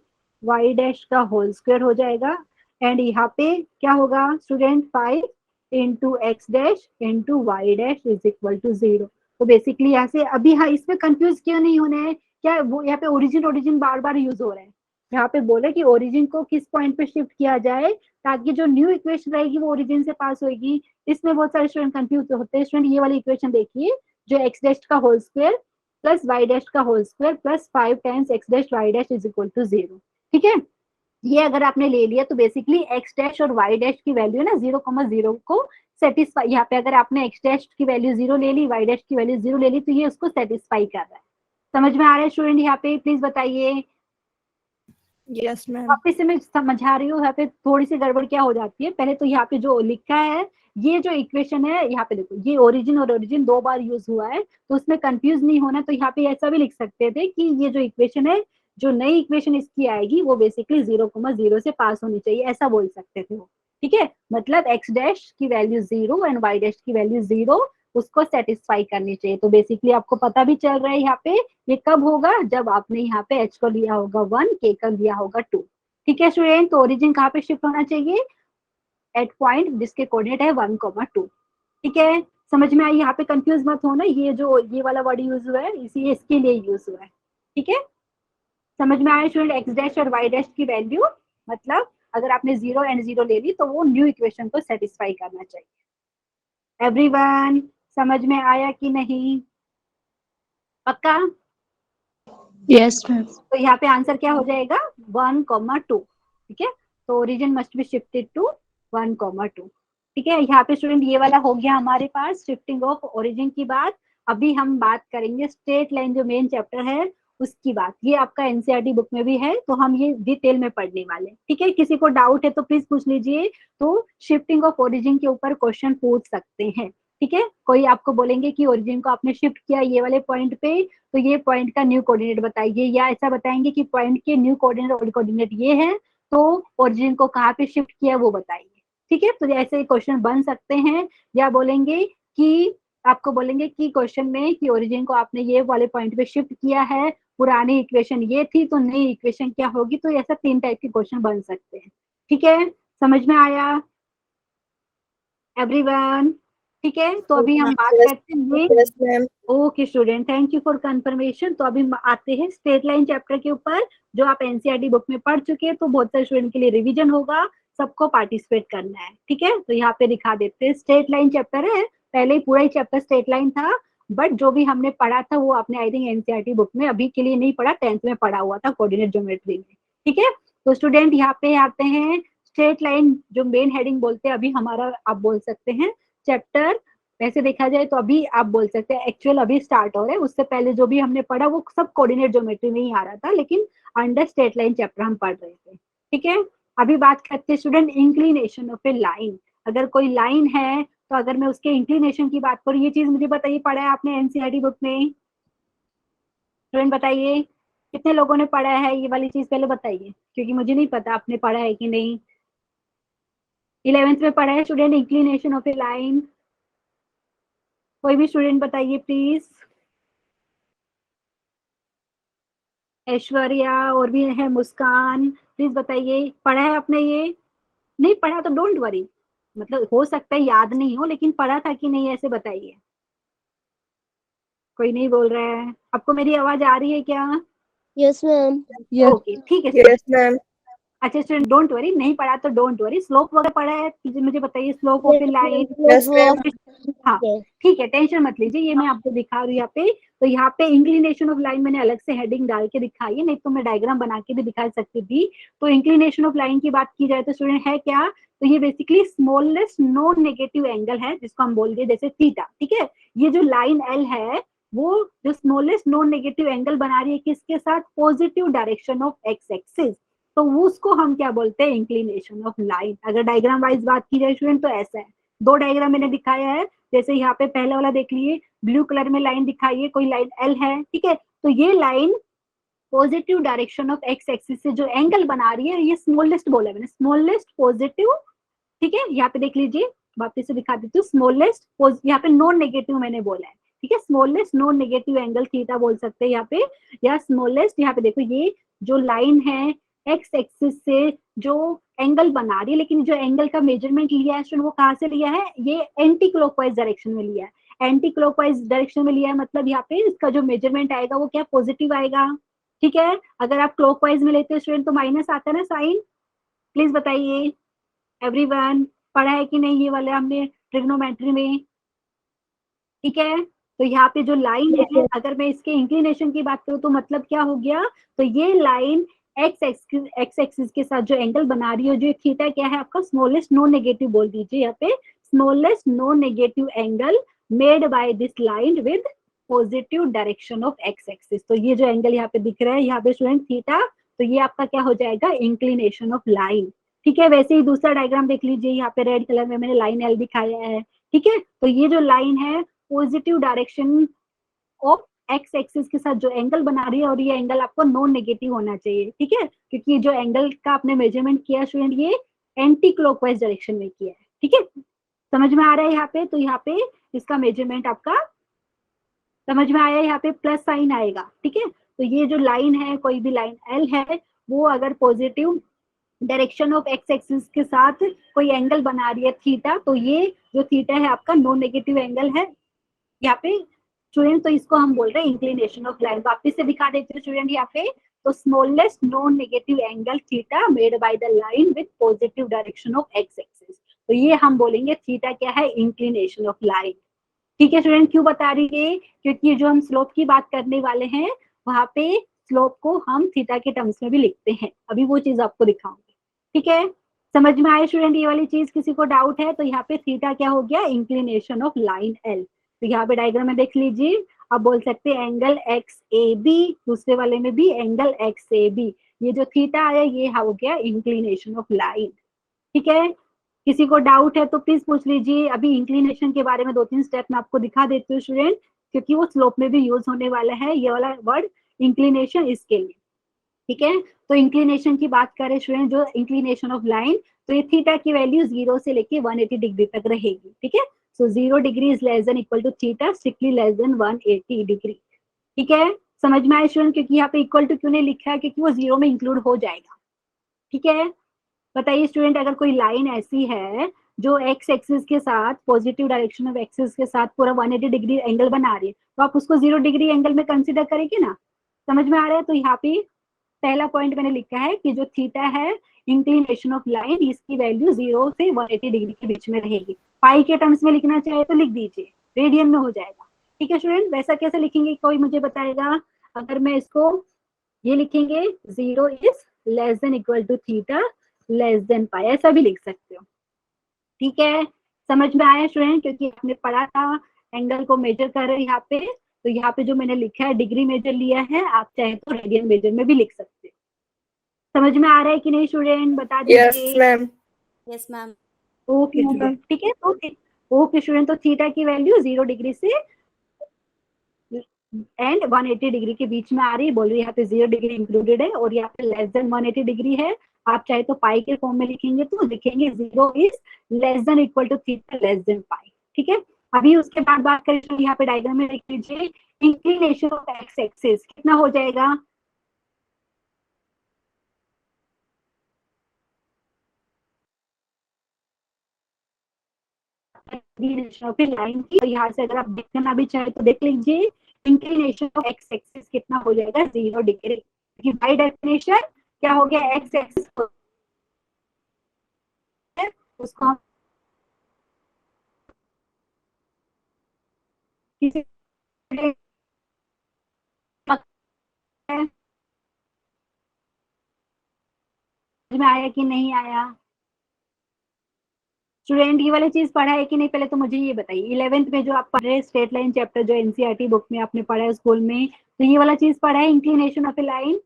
y डैश का होल स्क्वायर हो जाएगा, एंड यहाँ पे क्या होगा student, 5 into x dash into y dash is equal to 0। तो बेसिकली यहाँ से अभी, हाँ इसमें कंफ्यूज क्यों नहीं होना है, क्या वो यहाँ पे ओरिजिन ओरिजिन बार बार यूज हो रहा है, यहाँ पे बोले कि ओरिजिन को किस पॉइंट पे शिफ्ट किया जाए ताकि जो न्यू इक्वेशन रहेगी वो ओरिजिन से पास होगी, इसमें बहुत सारे स्टूडेंट कंफ्यूज होते हैं। स्टूडेंट ये वाली इक्वेशन देखिए, जो एक्स डैश का whole square plus Y dash का whole square plus 5 times X dash Y dash is equal to 0, ठीक है। ये अगर आपने ले लिया तो बेसिकली एक्स डैश और वाई डैश की वैल्यू ना 0,0 को सेटिस्फाई, यहाँ पे अगर आपने एक्स डैश की वैल्यू 0 ले ली, वाई डैश की वैल्यू 0 ले ली, तो ये उसको सेटिस्फाई कर रहा है। समझ में आ रहा है स्टूडेंट यहाँ पे, प्लीज बताइए। यस मैम, वापिस से मैं समझा रही हूँ, यहाँ पे थोड़ी सी गड़बड़ क्या हो जाती है, पहले तो यहाँ पे जो लिखा है, ये जो इक्वेशन है यहाँ पे देखो, ये ओरिजिन और ओरिजिन 2 बार यूज हुआ है, तो उसमें कंफ्यूज नहीं होना, तो यहाँ पे ऐसा भी लिख सकते थे कि ये जो इक्वेशन है, जो नई इक्वेशन इसकी आएगी वो बेसिकली 0,0 से पास होनी चाहिए, ऐसा बोल सकते थे वो, ठीक है। मतलब एक्स डैश की वैल्यू 0 एंड वाई डैश की वैल्यू 0, उसको सेटिस्फाई करनी चाहिए। तो बेसिकली आपको पता भी चल रहा है यहाँ पे, ये कब होगा, जब आपने यहाँ पे एच को लिया होगा 1, के का लिया होगा 2, ठीक है स्टूडेंट। तो ओरिजिन कहाँ पे शिफ्ट होना चाहिए, एट पॉइंट जिसके कोऑर्डिनेट है 1,2, ठीक है। समझ में आई, यहाँ पे कंफ्यूज मत होना, ये जो ये वाला वर्ड यूज हुआ है इसी इसके लिए यूज हुआ है, ठीक है। समझ में आया स्टूडेंट, एक्स डैश और वाई डैश की वैल्यू, मतलब अगर आपने 0 एंड 0 ले ली तो वो न्यू इक्वेशन को सेटिस्फाई करना चाहिए। एवरीवन समझ में आया कि नहीं, पक्का। Yes ma'am. तो यहाँ पे आंसर क्या हो जाएगा 1,2, ठीक है। तो origin must be shifted to 1,2, ठीक है। यहाँ पे स्टूडेंट ये वाला हो गया हमारे पास शिफ्टिंग ऑफ ओरिजिन की बात। अभी हम बात करेंगे स्ट्रेट लाइन जो मेन चैप्टर है उसकी बात। ये आपका एनसीईआरटी बुक में भी है, तो हम ये डिटेल में पढ़ने वाले, ठीक है। किसी को डाउट है तो प्लीज पूछ लीजिए, तो शिफ्टिंग ऑफ ओरिजिन के ऊपर क्वेश्चन पूछ सकते हैं, ठीक है। कोई आपको बोलेंगे कि ओरिजिन को आपने शिफ्ट किया ये वाले पॉइंट पे, तो ये पॉइंट का न्यू कोऑर्डिनेट बताइए, या ऐसा बताएंगे कि पॉइंट के न्यू कोऑर्डिनेट ओल्ड कोऑर्डिनेट ये है, तो ओरिजिन को कहाँ पे शिफ्ट किया वो बताइए, ठीक है। तो ऐसे क्वेश्चन बन सकते हैं। या बोलेंगे कि आपको बोलेंगे कि क्वेश्चन में कि ओरिजिन को आपने ये वाले पॉइंट पे शिफ्ट किया है, पुरानी इक्वेशन ये थी तो नई इक्वेशन क्या होगी, तो ऐसा 3 टाइप के क्वेश्चन बन सकते हैं, ठीक है। समझ में आया एवरीवन? ठीक है, तो अभी हम बात करते हैं। Yes ma'am. Okay student, thank you for confirmation. तो अभी आते हैं स्ट्रेट लाइन चैप्टर के ऊपर, जो आप एनसीईआरटी बुक में पढ़ चुके हैं, तो बहुत सारे स्टूडेंट के लिए रिवीजन होगा, सबको पार्टिसिपेट करना है, ठीक है। तो यहाँ पे दिखा देते हैं, स्ट्रेट लाइन चैप्टर है, पहले ही पूरा ही चैप्टर स्ट्रेट लाइन था, बट जो भी हमने पढ़ा था वो आपने आई थिंक एनसीईआरटी बुक में अभी के लिए नहीं पढ़ा, 10th में पढ़ा हुआ था कोऑर्डिनेट ज्योमेट्री में, ठीक है। तो स्टूडेंट यहाँ पे आते हैं स्ट्रेट लाइन, जो मेन हेडिंग बोलते हैं अभी हमारा, आप बोल सकते हैं चैप्टर। वैसे देखा जाए तो अभी आप बोल सकते हैं एक्चुअल अभी स्टार्ट हो रहा है, उससे पहले जो भी हमने पढ़ा वो सब कोऑर्डिनेट ज्योमेट्री में ही आ रहा था, लेकिन अंडर स्ट्रेट लाइन चैप्टर हम पढ़ रहे थे, ठीक है। अभी बात करते हैं student inclination of A line. अगर कोई लाइन है तो अगर मैं उसके इंक्लिनेशन की बात करूँ, ये चीज मुझे बताइए, पढ़ा है आपने एनसीईआरटी बुक में? स्टूडेंट बताइए कितने लोगों ने पढ़ा है ये वाली चीज, पहले बताइए, क्योंकि मुझे नहीं पता आपने पढ़ा है कि नहीं। 11th में पढ़ा है student inclination of A line? कोई भी स्टूडेंट बताइए प्लीज। ऐश्वर्या और भी है, मुस्कान, प्लीज बताइए पढ़ा है आपने ये? नहीं पढ़ा तो डोंट वरी, मतलब हो सकता है याद नहीं हो, लेकिन पढ़ा था कि नहीं ऐसे बताइए। कोई नहीं बोल रहा है, आपको मेरी आवाज आ रही है क्या? Yes ma'am. ओके ठीक है। Yes ma'am. अच्छा स्टूडेंट डोंट वरी, नहीं पढ़ा तो डोंट वरी। स्लोप वगैरह पढ़ा है मुझे बताइए, slope of A line. Yes ma'am. हाँ ठीक है, टेंशन मत लीजिए, ये मैं आपको दिखा रही हूँ यहाँ पे। तो यहाँ पे इंक्लिनेशन ऑफ लाइन मैंने अलग से हेडिंग डाल के दिखाई है, नहीं तो मैं डायग्राम बना के भी दिखा सकती थी। तो इंक्लिनेशन ऑफ लाइन की बात की जाए तो स्टूडेंट है क्या, तो ये basically smallest non negative angle है, जिसको हम बोल दिए जैसे थीटा, ठीक है। ये जो लाइन एल है वो जो स्मॉलेस्ट नॉन नेगेटिव एंगल बना रही है किसके साथ, positive direction of x axis, तो उसको हम क्या बोलते हैं, इंक्लिनेशन ऑफ लाइन। अगर डायग्राम वाइज बात की जाए स्टूडेंट तो ऐसा है, 2 डायग्राम मैंने दिखाया है। जैसे यहाँ पे पहले वाला देख लिए, ब्लू कलर में लाइन दिखाई है, कोई लाइन एल है, ठीक है। तो ये line positive direction of x axis से जो एंगल बना रही है, ये स्मॉलेस्ट बोला मैंने, स्मॉलेस्ट पॉजिटिव, ठीक है। यहाँ पे देख लीजिए, वापस से दिखा देती हूँ, स्मॉलेस्ट, यहाँ पे नॉन नेगेटिव मैंने बोला है, ठीक है। Smallest non negative angle theta बोल सकते हैं यहाँ पे, या स्मॉलेस्ट, यहाँ पे देखो ये जो लाइन है एक्स एक्सिस से जो एंगल बना रही है, लेकिन जो एंगल का मेजरमेंट लिया है वो कहाँ से लिया है, ये एंटी क्लॉकवाइज डायरेक्शन में लिया है। एंटी क्लॉकवाइज डायरेक्शन में लिया है, मतलब यहाँ पे इसका जो मेजरमेंट आएगा वो क्या, पॉजिटिव आएगा, ठीक है। अगर आप क्लॉकवाइज में लेते हो स्टूडेंट तो माइनस आता है ना साइन। प्लीज बताइए एवरीवन, पढ़ा है कि नहीं ये वाले हमने ट्रिग्नोमेट्री में, ठीक है। तो यहाँ पे जो लाइन है, अगर मैं इसके इंक्लिनेशन की बात करूँ तो मतलब क्या हो गया, तो ये लाइन एक्स एक्सिस के साथ जो एंगल बना रही है, जो थीटा क्या है आपका, स्मॉलेस्ट नॉन नेगेटिव बोल दीजिए यहाँ पे, smallest non negative angle made by this line with positive direction of x axis. तो ये जो एंगल यहाँ पे दिख रहा है यहाँ पे स्टूडेंट थीटा, तो ये आपका क्या हो जाएगा, इंक्लिनेशन ऑफ लाइन, ठीक है। वैसे ही दूसरा डायग्राम देख लीजिए, यहाँ पे रेड कलर में मैंने लाइन एल दिखाया है, ठीक है। तो ये जो लाइन है positive direction of x axis के साथ जो एंगल बना रही है, और ये एंगल आपको नॉन नेगेटिव होना चाहिए, ठीक है, क्योंकि जो एंगल का आपने मेजरमेंट किया स्टूडेंट, ये एंटी क्लॉकवाइज डायरेक्शन में किया है, ठीक है। समझ में आ रहा है यहाँ पे, तो यहाँ पे इसका मेजरमेंट आपका समझ में आया, यहाँ पे प्लस साइन आएगा, ठीक है। तो ये जो लाइन है, कोई भी लाइन एल है, वो अगर positive direction of x axis के साथ कोई एंगल बना रही है थीटा, तो ये जो थीटा है आपका नॉन नेगेटिव एंगल है यहाँ पे स्टूडेंट, तो इसको हम बोल रहे हैं इंक्लिनेशन ऑफ लाइन। वापिस से दिखा देते हैं स्टूडेंट यहाँ पे, तो smallest non negative angle theta made by the line with positive direction of x axis, तो ये हम बोलेंगे थीटा क्या है, इंक्लिनेशन ऑफ लाइन, ठीक है स्टूडेंट। क्यों बता रही है, क्योंकि जो हम स्लोप की बात करने वाले हैं वहां पे स्लोप को हम थीटा के टर्म्स में भी लिखते हैं, अभी वो चीज आपको दिखाऊंगी। ठीक है, समझ में आए स्टूडेंट ये वाली चीज? किसी को डाउट है तो यहाँ पे थीटा क्या हो गया, इंक्लिनेशन ऑफ लाइन एल। तो यहाँ पे डायग्राम में देख लीजिए, आप बोल सकते हैं एंगल एक्स ए बी, दूसरे वाले में भी एंगल एक्स ए बी, ये जो थीटा आया ये हो गया इंक्लिनेशन ऑफ लाइन। ठीक है, किसी को डाउट है तो प्लीज पूछ लीजिए। अभी इंक्लिनेशन के बारे में 2-3 स्टेप मैं आपको दिखा देती हूँ स्टूडेंट, क्योंकि वो स्लोप में भी यूज होने वाला है ये वाला वर्ड इंक्लिनेशन इसके लिए। ठीक है, तो इंक्लिनेशन की बात करें स्टूडेंट, जो इंक्लिनेशन ऑफ लाइन, तो ये थीटा की वैल्यू 0 से लेके 180 डिग्री तक रहेगी। ठीक है, so 0 degree is less than equal to theta, strictly less than 180 degree. ठीक है, समझ में आए स्टूडेंट? क्योंकि यहाँ पे इक्वल टू क्यों नहीं लिखा है, क्योंकि वो 0 में इंक्लूड हो जाएगा। ठीक है, बताइए स्टूडेंट, अगर कोई लाइन ऐसी है जो एक्स एक्सिस के साथ, पॉजिटिव डायरेक्शन ऑफ एक्सिस के साथ पूरा 180 डिग्री एंगल बना रही है, तो आप उसको 0 डिग्री एंगल में कंसिडर करेंगे ना? समझ में आ रहा है? तो यहाँ पे पहला पॉइंट मैंने लिखा है कि जो थीटा है इंक्लिनेशन ऑफ लाइन, इसकी वैल्यू 0 से 180 डिग्री के बीच में रहेगी। पाई के टर्म्स में लिखना चाहे तो लिख दीजिए, रेडियन में हो जाएगा। ठीक है स्टूडेंट, वैसा कैसे लिखेंगे कोई मुझे बताएगा? अगर मैं इसको ये लिखेंगे 0 is less than equal to theta less than pi, ऐसा भी लिख सकते हो। ठीक है, समझ में आया स्टूडेंट? क्योंकि आपने पढ़ा था एंगल को मेजर कर रहे हैं यहाँ पे, तो यहाँ पे जो मैंने लिखा है डिग्री मेजर लिया है, आप चाहे तो रेडियन मेजर में भी लिख सकते हो। समझ में आ रहा है कि नहीं स्टूडेंट? बता Yes, दीजिए। ma'am. Yes ma'am. Okay student, ठीक है, ओके स्टूडेंट, तो थीटा की वैल्यू 0 डिग्री से एंड 180 डिग्री के बीच में आ रही है, बोल रही है यहाँ पे 0 डिग्री इंक्लूडेड है, और यहाँ पे लेस देन 180 डिग्री है। आप चाहे तो पाई के फॉर्म में लिखेंगे तो लिखेंगे 0 is less than equal to theta less than pi. ठीक है, अभी उसके बाद बात करें तो यहाँ पे डायग्राम में लिख लीजिए इंक्लिनेशन ऑफ एक्स एक्सिस कितना हो जाएगा। फिर लाइन की, और यहाँ से अगर आप देखना भी चाहे तो देख लीजिए इंक्लिनेशन ऑफ एक्स एक्सिस कितना हो जाएगा, 0 डिग्री। बाय डेफिनेशन क्या हो गया, एक्स एक्सिस उसको हम किसी में आया कि नहीं आया स्टूडेंट? ये वाली चीज पढ़ा है कि नहीं, पहले तो मुझे ये बताइए। 11th में जो आप पढ़ रहे हैं स्ट्रेट लाइन चैप्टर, जो एनसीईआरटी बुक में आपने पढ़ा है स्कूल में, तो ये वाला चीज पढ़ा है इंक्लिनेशन ऑफ ए लाइन?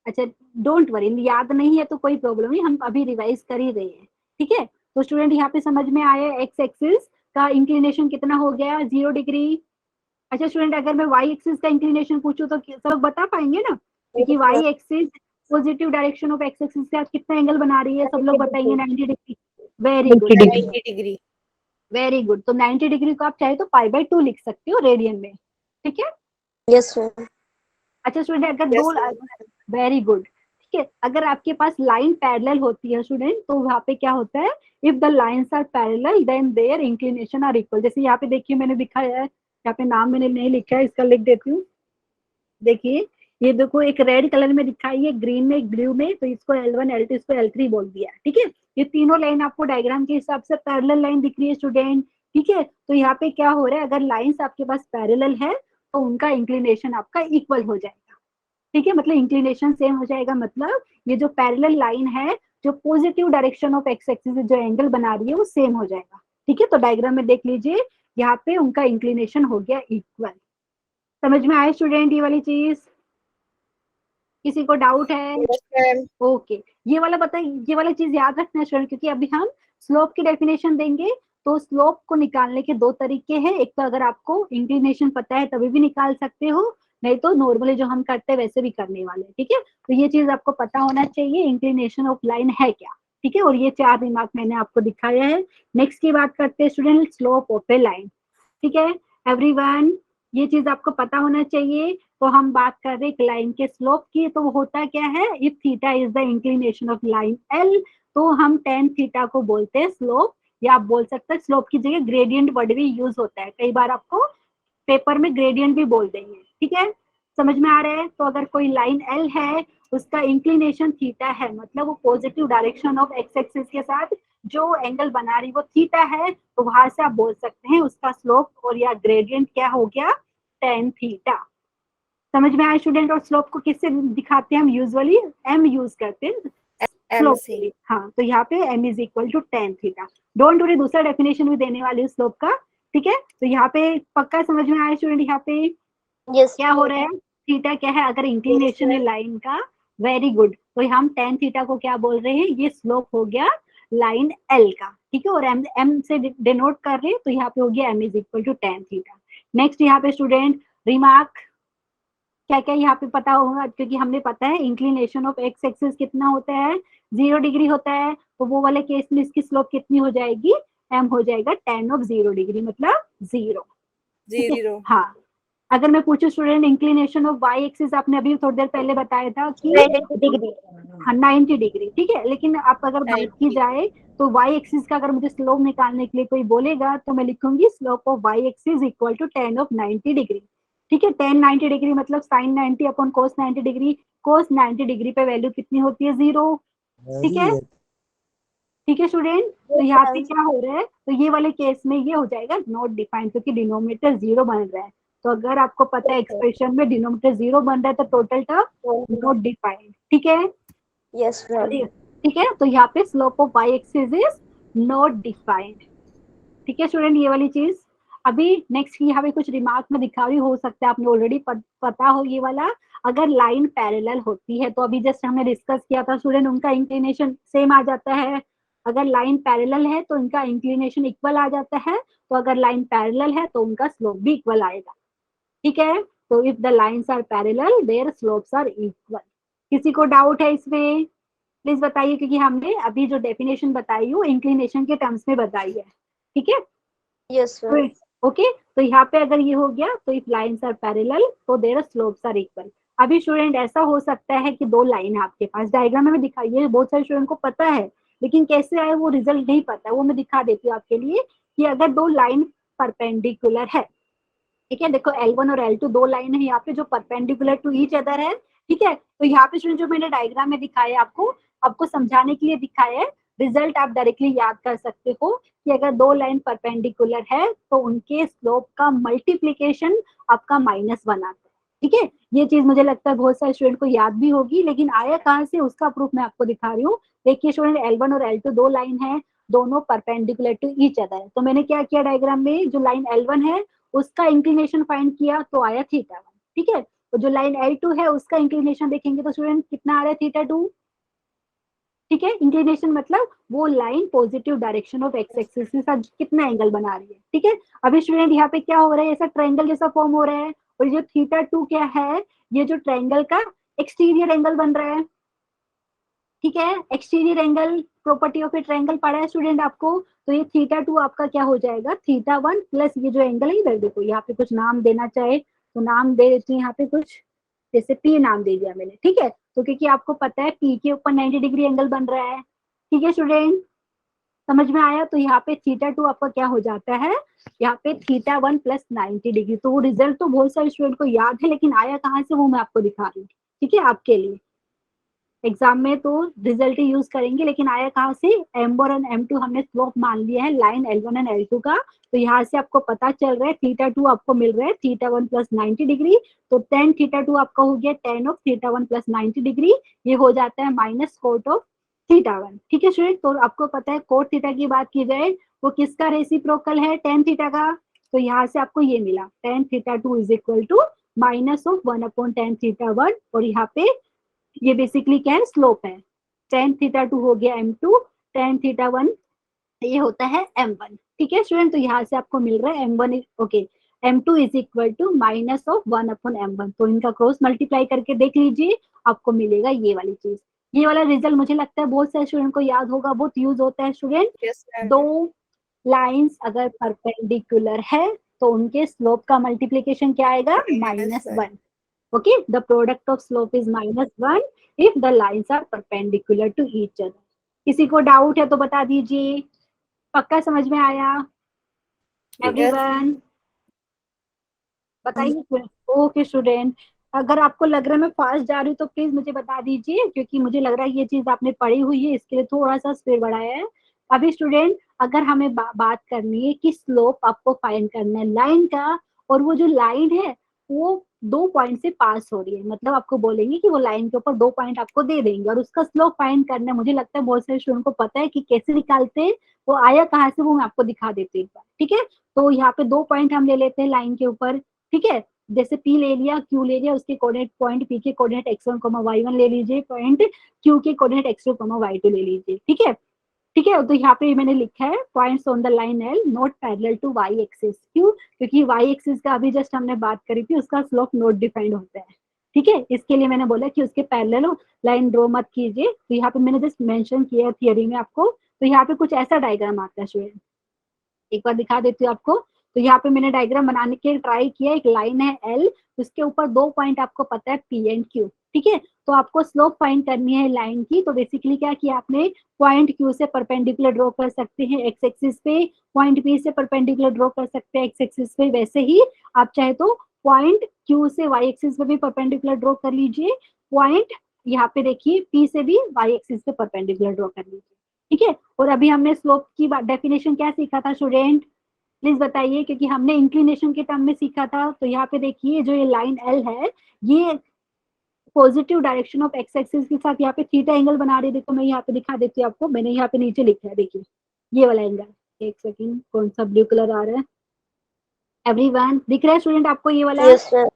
अच्छा, डोंट वरी, याद नहीं है तो कोई प्रॉब्लम नहीं, हम अभी रिवाइज कर ही रहे हैं। ठीक है, तो स्टूडेंट यहाँ पे समझ में आया एक्स एक्सिस का इंक्लिनेशन कितना हो गया, 0 डिग्री। अच्छा स्टूडेंट, अगर मैं वाई एक्सिस का इंक्लिनेशन पूछूं तो सब लोग बता पाएंगे ना? क्योंकि y axis positive direction of x axis के साथ कितना एंगल बना रही है, सब लोग बताएंगे 90 degree. Very good, 90 degree. Very good. तो 90 डिग्री को आप चाहे तो पाई/2 लिख सकते हो रेडियन में। ठीक है, यस मैम। अच्छा स्टूडेंट, अगर Yes, दो, ma'am. वेरी गुड, ठीक है, अगर आपके पास लाइन पैरेलल होती है स्टूडेंट, तो वहां पे क्या होता है, if the lines are parallel then their inclination are equal. जैसे यहाँ पे देखिए मैंने दिखाया है, यहाँ पे नाम मैंने नहीं लिखा है, इसका लिख देती हूँ। देखिए, ये देखो एक रेड कलर में दिखाई है, ग्रीन में, एक ब्लू में, तो इसको L1 L2 इसको L3 बोल दिया। ठीक है, ये तीनों लाइन आपको डायग्राम के हिसाब से पैरेलल लाइन दिख रही है स्टूडेंट। ठीक है, तो यहाँ पे क्या हो रहा है, अगर लाइंस आपके पास पैरेलल है तो उनका इंक्लिनेशन आपका इक्वल हो जाएगा। ठीक है, मतलब इंक्लिनेशन सेम हो जाएगा, मतलब ये जो पैरेलल लाइन है, जो positive direction of x axis से जो एंगल बना रही है वो सेम हो जाएगा। ठीक है, तो डायग्राम में देख लीजिए, यहाँ पे उनका इंक्लिनेशन हो गया इक्वल। समझ में आए स्टूडेंट ये वाली चीज? किसी को डाउट है? Yes, ma'am. ओके, ये वाला बताइए, ये वाला चीज याद रखना है स्टूडेंट, क्योंकि अभी हम स्लोप की डेफिनेशन देंगे। तो स्लोप को निकालने के दो तरीके हैं, एक तो अगर आपको इंक्लिनेशन पता है तभी भी निकाल सकते हो, नहीं तो नॉर्मली जो हम करते हैं वैसे भी करने वाले। ठीक है, तो ये चीज आपको पता होना चाहिए इंक्लिनेशन ऑफ लाइन है क्या। ठीक है, और ये 4 रिमार्क मैंने आपको दिखाया है। नेक्स्ट की बात करते हैं student, slope of A line. ठीक है एवरीवन, ये चीज आपको पता होना चाहिए। तो हम बात कर रहे हैं लाइन के स्लोप की, तो वो होता क्या है, if theta is the inclination of line L, तो हम टेन थीटा को बोलते हैं स्लोप, या आप बोल सकते हैं स्लोप की जगह ग्रेडियंट वर्ड भी यूज होता है, कई बार आपको पेपर में ग्रेडियंट भी बोल देंगे। ठीक है, समझ में आ रहा है? तो अगर कोई लाइन एल है, उसका इंक्लिनेशन थीटा है, मतलब वो positive direction of x axis के साथ जो एंगल बना रही वो थीटा है, तो वहां से आप बोल सकते हैं उसका स्लोप और या ग्रेडियंट क्या हो गया, टेन थीटा। समझ में आया स्टूडेंट? और स्लोप को किससे दिखाते हैं हम? यूजुअली एम यूज करते हैं एम स्लोप से। के लिए। हाँ, तो यहाँ पे m is equal to tan theta. Don't worry, दूसरा डेफिनेशन भी देने वाली है स्लोप का, ठीक है? तो यहाँ पे पक्का समझ में आया स्टूडेंट? यहाँ पे यस क्या हो रहा है? थीटा क्या है? अगर इंक्लिनेशन है लाइन का, वेरी गुड, तो हम टेन थीटा को क्या बोल रहे हैं? ये स्लोप हो गया लाइन एल का, ठीक है? और एम एम से डिनोट कर रहे हैं, तो यहाँ पे हो गया m is equal to tan theta. Next यहाँ पे स्टूडेंट रिमार्क, क्या क्या यहाँ पे पता होगा? क्योंकि हमने पता है इंक्लिनेशन ऑफ एक्स एक्सिस कितना होता है? 0 डिग्री होता है। तो वो वाले केस में इसकी स्लोप कितनी हो जाएगी? एम हो जाएगा tan ऑफ 0 डिग्री, मतलब 0, ठीक है? 0 हाँ, अगर मैं पूछूं student inclination of y axis, आपने अभी थोड़ी देर पहले बताया था कि 90 डिग्री। हाँ 90 डिग्री, ठीक है? लेकिन आप अगर बात की 90 जाए तो वाई एक्सिस का अगर मुझे स्लोप निकालने के लिए कोई बोलेगा तो मैं लिखूंगी slope of y axis equal to tan of 90 degree, ठीक है? tan 90 डिग्री मतलब sine 90 upon cos 90 degree. Cos 90 degree पे वैल्यू कितनी होती है? 0, ठीक है? ठीक है स्टूडेंट? तो यहाँ पे क्या हो रहा है? तो ये वाले केस में ये हो जाएगा नॉट डिफाइंड, क्योंकि डिनोमिनेटर 0 बन रहा है। तो अगर आपको पता है एक्सप्रेशन में डिनोमिनेटर 0 बन रहा है तो टोटल टर्म नॉट डिफाइंड, ठीक है? Yes ma'am. ठीक है, तो यहाँ पे slope of y axis is not defined, ठीक है स्टूडेंट? ये वाली चीज। अभी नेक्स्ट यहाँ पे कुछ रिमार्क में दिखा रही, हो सकता है आपने ऑलरेडी पता हो ये वाला। अगर लाइन पैरेलल होती है, तो अभी जस्ट हमने डिस्कस किया था स्टूडेंट, उनका इंक्लिनेशन सेम आ जाता है। अगर लाइन पैरेलल है तो इनका इंक्लिनेशन इक्वल आ जाता है, तो अगर लाइन पैरेलल है तो उनका स्लोप भी इक्वल आएगा, ठीक है? तो if the lines are parallel their slopes are equal. किसी को डाउट है इसमें? प्लीज बताइए, क्योंकि हमने अभी जो डेफिनेशन बताई वो इंक्लिनेशन के टर्म्स में बताई है, ठीक है? Yes ma'am. ओके, तो यहाँ पे अगर ये हो गया तो इफ लाइन्स आर पैरेलल तो देयर स्लोप्स आर इक्वल। अभी स्टूडेंट ऐसा हो सकता है कि दो लाइन है आपके पास, डायग्राम में दिखाइए, बहुत सारे स्टूडेंट को पता है लेकिन कैसे आए वो रिजल्ट नहीं पता है, वो मैं दिखा देती हूँ आपके लिए। कि अगर दो लाइन परपेंडिकुलर है, ठीक है? देखो L1 और L2 दो लाइन है यहाँ पे जो परपेंडिकुलर टू ईच अदर है, ठीक है? तो यहाँ पे जो मैंने डायग्राम में दिखाया आपको आपको समझाने के लिए दिखाया है। रिजल्ट आप डायरेक्टली याद कर सकते हो कि अगर दो लाइन परपेंडिकुलर है तो उनके स्लोप का मल्टीप्लीकेशन आपका -1 आता है, ठीक है? ये चीज मुझे लगता है बहुत सारे स्टूडेंट को याद भी होगी, लेकिन आया कहाँ से उसका प्रूफ मैं आपको दिखा रही हूँ। देखिए स्टूडेंट, L1 और L2 दो लाइन है, दोनों परपेंडिकुलर टू ईच अदर है। तो मैंने क्या किया डायग्राम में, जो लाइन L1 है उसका इंक्लिनेशन फाइंड किया तो आया थीटा 1, ठीक है? तो जो लाइन L2 है उसका इंक्लिनेशन देखेंगे तो स्टूडेंट कितना आ रहा है? थीटा 2, ठीक है? इंक्लिनेशन मतलब वो line positive direction of x axis के साथ कितना एंगल बना रही है, ठीक है? अभी स्टूडेंट यहाँ पे क्या हो रहा है? ऐसा ट्रायंगल जैसा फॉर्म हो रहा है, और जो थीटा 2 क्या है? ये जो ट्रायंगल का एक्सटीरियर एंगल बन रहा है, ठीक है? Exterior angle property of A triangle पढ़ा है स्टूडेंट आपको। तो ये थीटा 2 आपका क्या हो जाएगा? थीटा 1 प्लस ये जो एंगल है, इधर देखो यहाँ पे कुछ नाम देना चाहे तो नाम दे देती हूँ यहाँ पे कुछ, जैसे पी नाम दे दिया मैंने, ठीक है? तो क्योंकि आपको पता है पी के ऊपर 90 डिग्री एंगल बन रहा है, ठीक है स्टूडेंट? समझ में आया? तो यहाँ पे थीटा 2 आपका क्या हो जाता है? यहाँ पे थीटा 1 प्लस 90 डिग्री। तो वो रिजल्ट तो बहुत सारे स्टूडेंट को याद है, लेकिन आया कहाँ से वो मैं आपको दिखा रही हूँ, ठीक है? आपके लिए एग्जाम में तो रिजल्ट ही यूज करेंगे, लेकिन आया कहाँ से? M1 और M2 हमने स्लोप मान लिया है लाइन L1 एंड L2 का। तो यहाँ से आपको पता चल रहा है थीटा 2 आपको मिल रहा है थीटा 1 प्लस 90 डिग्री। तो tan थीटा 2 आपका हो गया tan of theta 1 plus 90 degree, ये हो जाता है माइनस कोट ऑफ थीटा 1, ठीक है स्टूडेंट? तो आपको पता है कोट थीटा की बात की जाए वो किसका रेसिप्रोकल है? tan थीटा का। तो यहाँ से आपको ये मिला tan theta 2 is equal to minus of 1 upon tan theta 1, और यहाँ पे ये बेसिकली क्या है? स्लोप है। tan थीटा 2 हो गया M2, tan थीटा 1 ये होता है M1, ठीक है स्टूडेंट? तो यहाँ से आपको मिल रहा है M1 okay, M2 is equal to minus of 1 upon M1। तो इनका क्रॉस मल्टीप्लाई करके देख लीजिए, आपको मिलेगा ये वाली चीज। ये वाला रिजल्ट मुझे लगता है बहुत सारे स्टूडेंट को याद होगा, बहुत यूज होता है स्टूडेंट। Yes ma'am. दो लाइंस अगर परपेंडिकुलर है तो उनके स्लोप का मल्टीप्लीकेशन क्या आएगा? -1. Okay, the product of slope is -1 if the lines are perpendicular to each other. किसी को डाउट है तो बता दीजिए, पक्का समझ में आया एवरीवन? बताइए। ओके स्टूडेंट, अगर आपको लग रहा है मैं फास्ट जा रही हूँ तो प्लीज मुझे बता दीजिए, क्योंकि मुझे लग रहा है ये चीज आपने पढ़ी हुई है, इसके लिए थोड़ा सा स्पीड बढ़ाया है। अभी स्टूडेंट अगर हमें बात करनी है कि स्लोप आपको फाइंड करना है लाइन का, और वो जो लाइन है वो 2 पॉइंट से पास हो रही है, मतलब आपको बोलेंगे कि वो लाइन के ऊपर 2 पॉइंट आपको दे देंगे और उसका स्लोप फाइंड करना है। मुझे लगता है बहुत सारे स्टूडेंट को पता है कि कैसे निकालते हैं, वो आया कहाँ से वो मैं आपको दिखा देती हूँ एक बार, ठीक है। तो यहाँ पे 2 पॉइंट हम ले लेते हैं लाइन के ऊपर, ठीक है। जैसे P ले लिया, Q ले लिया, उसके कोऑर्डिनेट पॉइंट P के कोऑर्डिनेट x1, y1 ले लीजिए, पॉइंट Q के कोऑर्डिनेट x2, y2 ले लीजिए, ठीक है। ठीक है, तो यहाँ पे मैंने लिखा है points on the line l not parallel to y axis. क्यों? क्योंकि वाई एक्सिस का अभी जस्ट हमने बात करी थी, उसका स्लोप नॉट डिफाइंड होता है, ठीक है। इसके लिए मैंने बोला कि उसके पैरेलल हो, लाइन ड्रॉ मत कीजिए। तो यहाँ पे मैंने जस्ट मेंशन किया थियरी में आपको। तो यहाँ पे कुछ ऐसा डायग्राम आता है स्टूडेंट, एक बार दिखा देती हूँ आपको। तो यहाँ पे मैंने डायग्राम बनाने के ट्राई किया, एक लाइन है एल, उसके ऊपर 2 पॉइंट आपको पता है P एंड Q, ठीक है। तो आपको स्लोप फाइंड करनी है लाइन की। तो बेसिकली क्या किया आपने, पॉइंट Q से परपेंडिकुलर ड्रॉ कर सकते हैं एक्स एक्सिस पे, पॉइंट P से परपेंडिकुलर ड्रॉ कर सकते हैं एक्स एक्सिस पे। वैसे ही आप चाहे तो पॉइंट Q से वाई एक्सिस पे भी परपेंडिकुलर ड्रॉ कर लीजिए, पॉइंट यहाँ पे देखिए P से भी वाई एक्सिस पे परपेंडिकुलर ड्रॉ कर लीजिए, ठीक है। और अभी हमने स्लोप की डेफिनेशन क्या सीखा था स्टूडेंट, प्लीज बताइए, क्योंकि हमने इंक्लिनेशन के टर्म में सीखा था। तो यहाँ पे देखिए जो ये लाइन एल है, ये positive direction of x axis के साथ यहाँ पे थीटा एंगल बना रही है। देखो मैं यहाँ पे दिखा देती हूँ आपको, मैंने यहाँ पे नीचे लिखा है, देखिए ये वाला एंगल। एक सेकंड, कौन सा ब्लू कलर आ रहा है, एवरीवन दिख रहा है स्टूडेंट आपको ये वाला Yes, ma'am.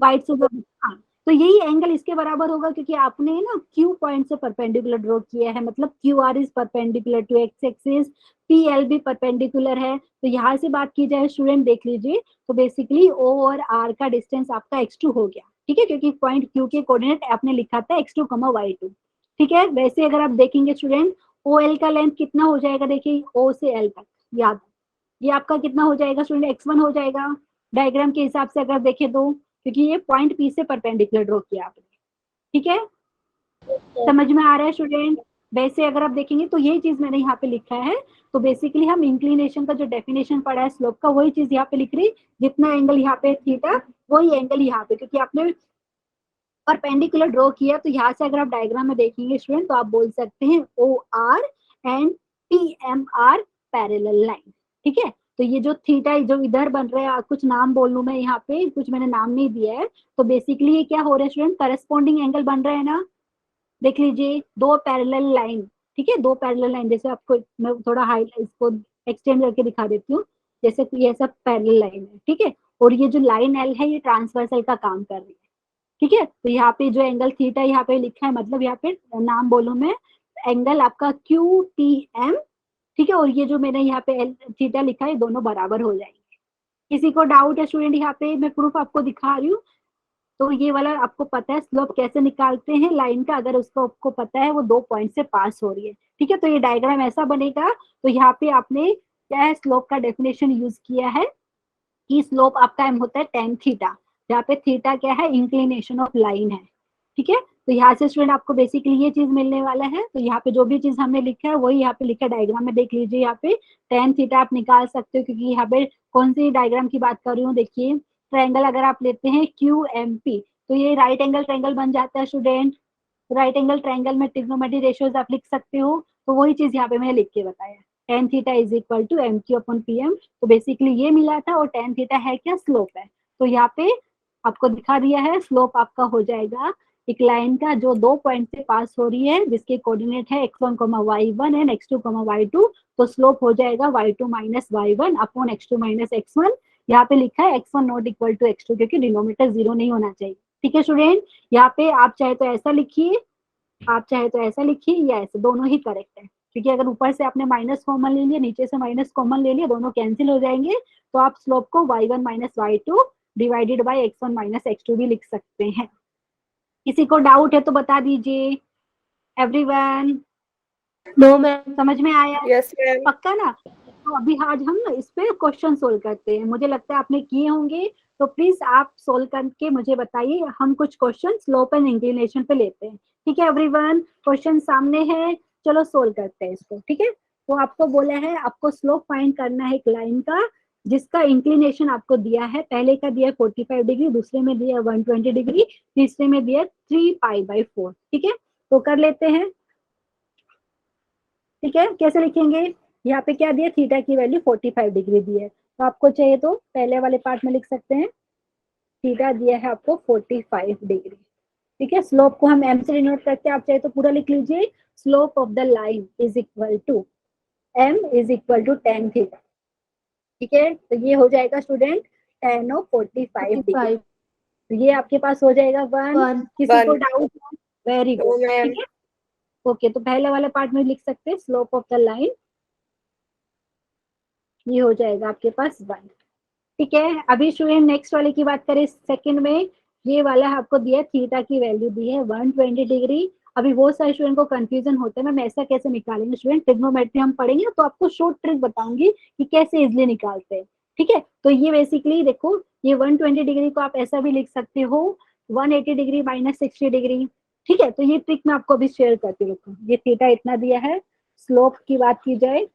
व्हाइट से जो, हाँ। तो यही एंगल इसके बराबर होगा, क्योंकि आपने ना Q पॉइंट से परपेंडिकुलर ड्रॉ किया है, मतलब QR is perpendicular to x axis, PL भी परपेंडिकुलर है। तो यहाँ से बात की जाए स्टूडेंट, देख लीजिए, तो बेसिकली O और R का डिस्टेंस आपका x2 हो गया, ठीक है, क्योंकि पॉइंट Q के कोऑर्डिनेट आपने लिखा था x2, y2, ठीक है। वैसे अगर आप देखेंगे स्टूडेंट, OL का लेंथ कितना हो जाएगा, देखिए O से L तक, याद, ये आपका कितना हो जाएगा स्टूडेंट, x1 हो जाएगा डायग्राम के हिसाब से अगर देखें तो, क्योंकि ये पॉइंट P से परपेंडिकुलर ड्रॉ किया आपने, ठीक है। समझ में आ रहा है स्टूडेंट? वैसे अगर आप देखेंगे तो यही चीज मैंने यहाँ पे लिखा है। तो बेसिकली हम इंक्लिनेशन का जो डेफिनेशन पढ़ा है स्लोप का, वही चीज यहाँ पे लिख रही, जितना एंगल यहाँ पे थीटा, वही एंगल यहाँ पे, क्योंकि आपने परपेंडिकुलर ड्रॉ किया। तो यहाँ से अगर आप डायग्राम में देखेंगे स्टूडेंट, तो आप बोल सकते हैं OR and PMR parallel line, ठीक है। तो ये जो थीटा जो इधर बन रहा है, कुछ नाम बोल लूं मैं यहाँ पे, कुछ मैंने नाम नहीं दिया है। तो बेसिकली ये क्या हो रहा है स्टूडेंट, करस्पॉन्डिंग एंगल बन रहा है ना, देख लीजिए, 2 पैरेलल लाइन, ठीक है, 2 पैरेलल लाइन। जैसे आपको मैं थोड़ा हाइट इसको एक्सटेंड करके दिखा देती हूँ, जैसे ये सब पैरेलल लाइन है, ठीक है। और ये जो लाइन एल है, ये ट्रांसवर्सल का काम कर रही है, ठीक है। तो यहाँ पे जो एंगल थीटा यहाँ पे लिखा है, मतलब यहाँ पे नाम बोलूं मैं, एंगल आपका QTM, ठीक है। और ये जो मैंने यहाँ पे थीटा लिखा है, दोनों बराबर हो जाएंगे। किसी को डाउट है स्टूडेंट? यहाँ पे मैं प्रूफ आपको दिखा रही हूँ। तो ये वाला आपको पता है स्लोप कैसे निकालते हैं लाइन का, अगर उसको आपको पता है वो 2 पॉइंट से पास हो रही है, ठीक है। तो ये डायग्राम ऐसा बनेगा। तो यहाँ पे आपने क्या है, स्लोप का डेफिनेशन यूज किया है कि स्लोप आपका होता है टेन थीटा, जहाँ पे थीटा क्या है, इंक्लिनेशन ऑफ लाइन है, ठीक है। तो यहाँ से स्टूडेंट आपको बेसिकली ये चीज मिलने वाला है। तो यहाँ पे जो भी चीज हमने लिखा है वही यहाँ पे लिखा है डायग्राम में, देख लीजिए यहाँ पे टेन थीटा आप निकाल सकते हो, क्योंकि यहाँ पे कौन सी डायग्राम की बात कर रही हूँ, देखिए ट्रायंगल अगर आप लेते हैं QMP, तो ये राइट एंगल ट्रायंगल बन जाता है स्टूडेंट। राइट एंगल ट्रायंगल में ट्रिग्नोमेट्री रेशियोज आप लिख सकते हो। तो वही चीज यहाँ पे मैंने लिख के बताया, tan theta is equal to MQ/PM। तो बेसिकली ये मिला था, और टेन थीटा है क्या, स्लोप है। तो यहाँ पे आपको दिखा दिया है, स्लोप आपका हो जाएगा एक लाइन का जो 2 पॉइंट से पास हो रही है, जिसके कोऑर्डिनेट है x1, y1 and x2, y2। तो स्लोप हो जाएगा y2 minus y1 upon x2 minus x1। यहाँ पे लिखा है x1 not equal to x2, क्योंकि डिनोमिनेटर 0 नहीं होना चाहिए, ठीक है स्टूडेंट। यहाँ पे आप चाहे तो ऐसा लिखिए, आप चाहे तो ऐसा लिखिए, या ऐसे, दोनों ही करेक्ट है। क्योंकि अगर ऊपर से आपने माइनस कॉमन ले लिया, नीचे से माइनस कॉमन ले लिया, दोनों कैंसिल हो जाएंगे। तो आप स्लोप को y1 minus y2 divided by x1 minus x2 भी लिख सकते हैं। किसी को डाउट है तो बता दीजिए एवरीवन, No, ma'am. समझ में आया? Yes, ma'am. पक्का ना? तो अभी आज हम ना इस पे क्वेश्चन सोल्व करते हैं, मुझे लगता है आपने किए होंगे। तो प्लीज आप सोल्व करके मुझे बताइए। हम कुछ क्वेश्चन स्लोप एंड इंक्लिनेशन पे लेते हैं, ठीक है एवरीवन। क्वेश्चन सामने है, चलो सोल्व करते हैं इसको, ठीक है। तो आपको बोला है आपको स्लोप फाइंड करना है एक लाइन का, जिसका इंक्लिनेशन आपको दिया है, पहले का दिया 45 डिग्री, दूसरे में दिया 120 डिग्री, तीसरे में दिया 3π/4, ठीक है। तो कर लेते हैं, ठीक है। कैसे लिखेंगे, यहाँ पे क्या दिया, थीटा की वैल्यू 45 डिग्री दी है। तो आपको चाहिए तो पहले वाले पार्ट में लिख सकते हैं, थीटा दिया है आपको 45 डिग्री। ठीक है, स्लोप को हम m से डिनोट करते हैं, आप चाहे तो पूरा लिख लीजिए। Slope of the line is equal to m is equal to tan theta. ठीक है, तो ये हो जाएगा स्टूडेंट tan ऑफ 45 डिग्री। 45 तो ये आपके पास हो जाएगा 1। 1 किसी को 1 डाउट है? Very no good. मैम। ठीक है, ओके, तो पहले वाला पार्ट में लिख सकते हैं स्लोप ऑफ द लाइन, ये हो जाएगा आपके पास 1। ठीक है, अभी स्टूडेंट नेक्स्ट वाले की बात करें सेकंड में, ये वाला आपको दिया थीटा की वैल्यू दी है 120 डिग्री। अभी बहुत सारे स्टूडेंट को कंफ्यूजन होता है मैम ऐसा कैसे निकालेंगे। स्टूडेंट ट्रिग्नोमेट्री हम पढ़ेंगे तो आपको शॉर्ट ट्रिक बताऊंगी कि कैसे इजिली निकालते हैं। ठीक है, तो ये बेसिकली देखो, ये 120 डिग्री को आप ऐसा भी लिख सकते हो 180 डिग्री माइनस 60 डिग्री। ठीक है, तो ये ट्रिक मैं आपको अभी शेयर करती हूँ। ये थीटा इतना दिया है, स्लोप की बात की जाए,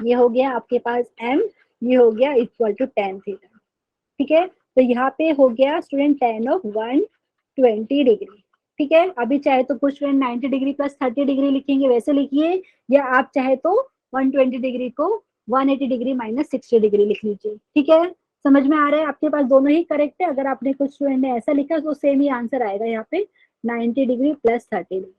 ये हो गया आपके पास m, ये हो गया इक्वल टू tan थीटा। ठीक है, तो यहाँ पे हो गया स्टूडेंट tan ऑफ 120 डिग्री। ठीक है, अभी चाहे तो कुछ स्टूडेंट 90 डिग्री प्लस 30 डिग्री लिखेंगे, वैसे लिखिए, या आप चाहे तो 120 डिग्री को 180 डिग्री माइनस 60 डिग्री लिख लीजिए। ठीक है, समझ में आ रहा है? आपके पास दोनों ही करेक्ट है। अगर आपने कुछ स्टूडेंट ने ऐसा लिखा तो सेम ही आंसर आएगा यहाँ पे 90 डिग्री प्लस 30 डिग्री।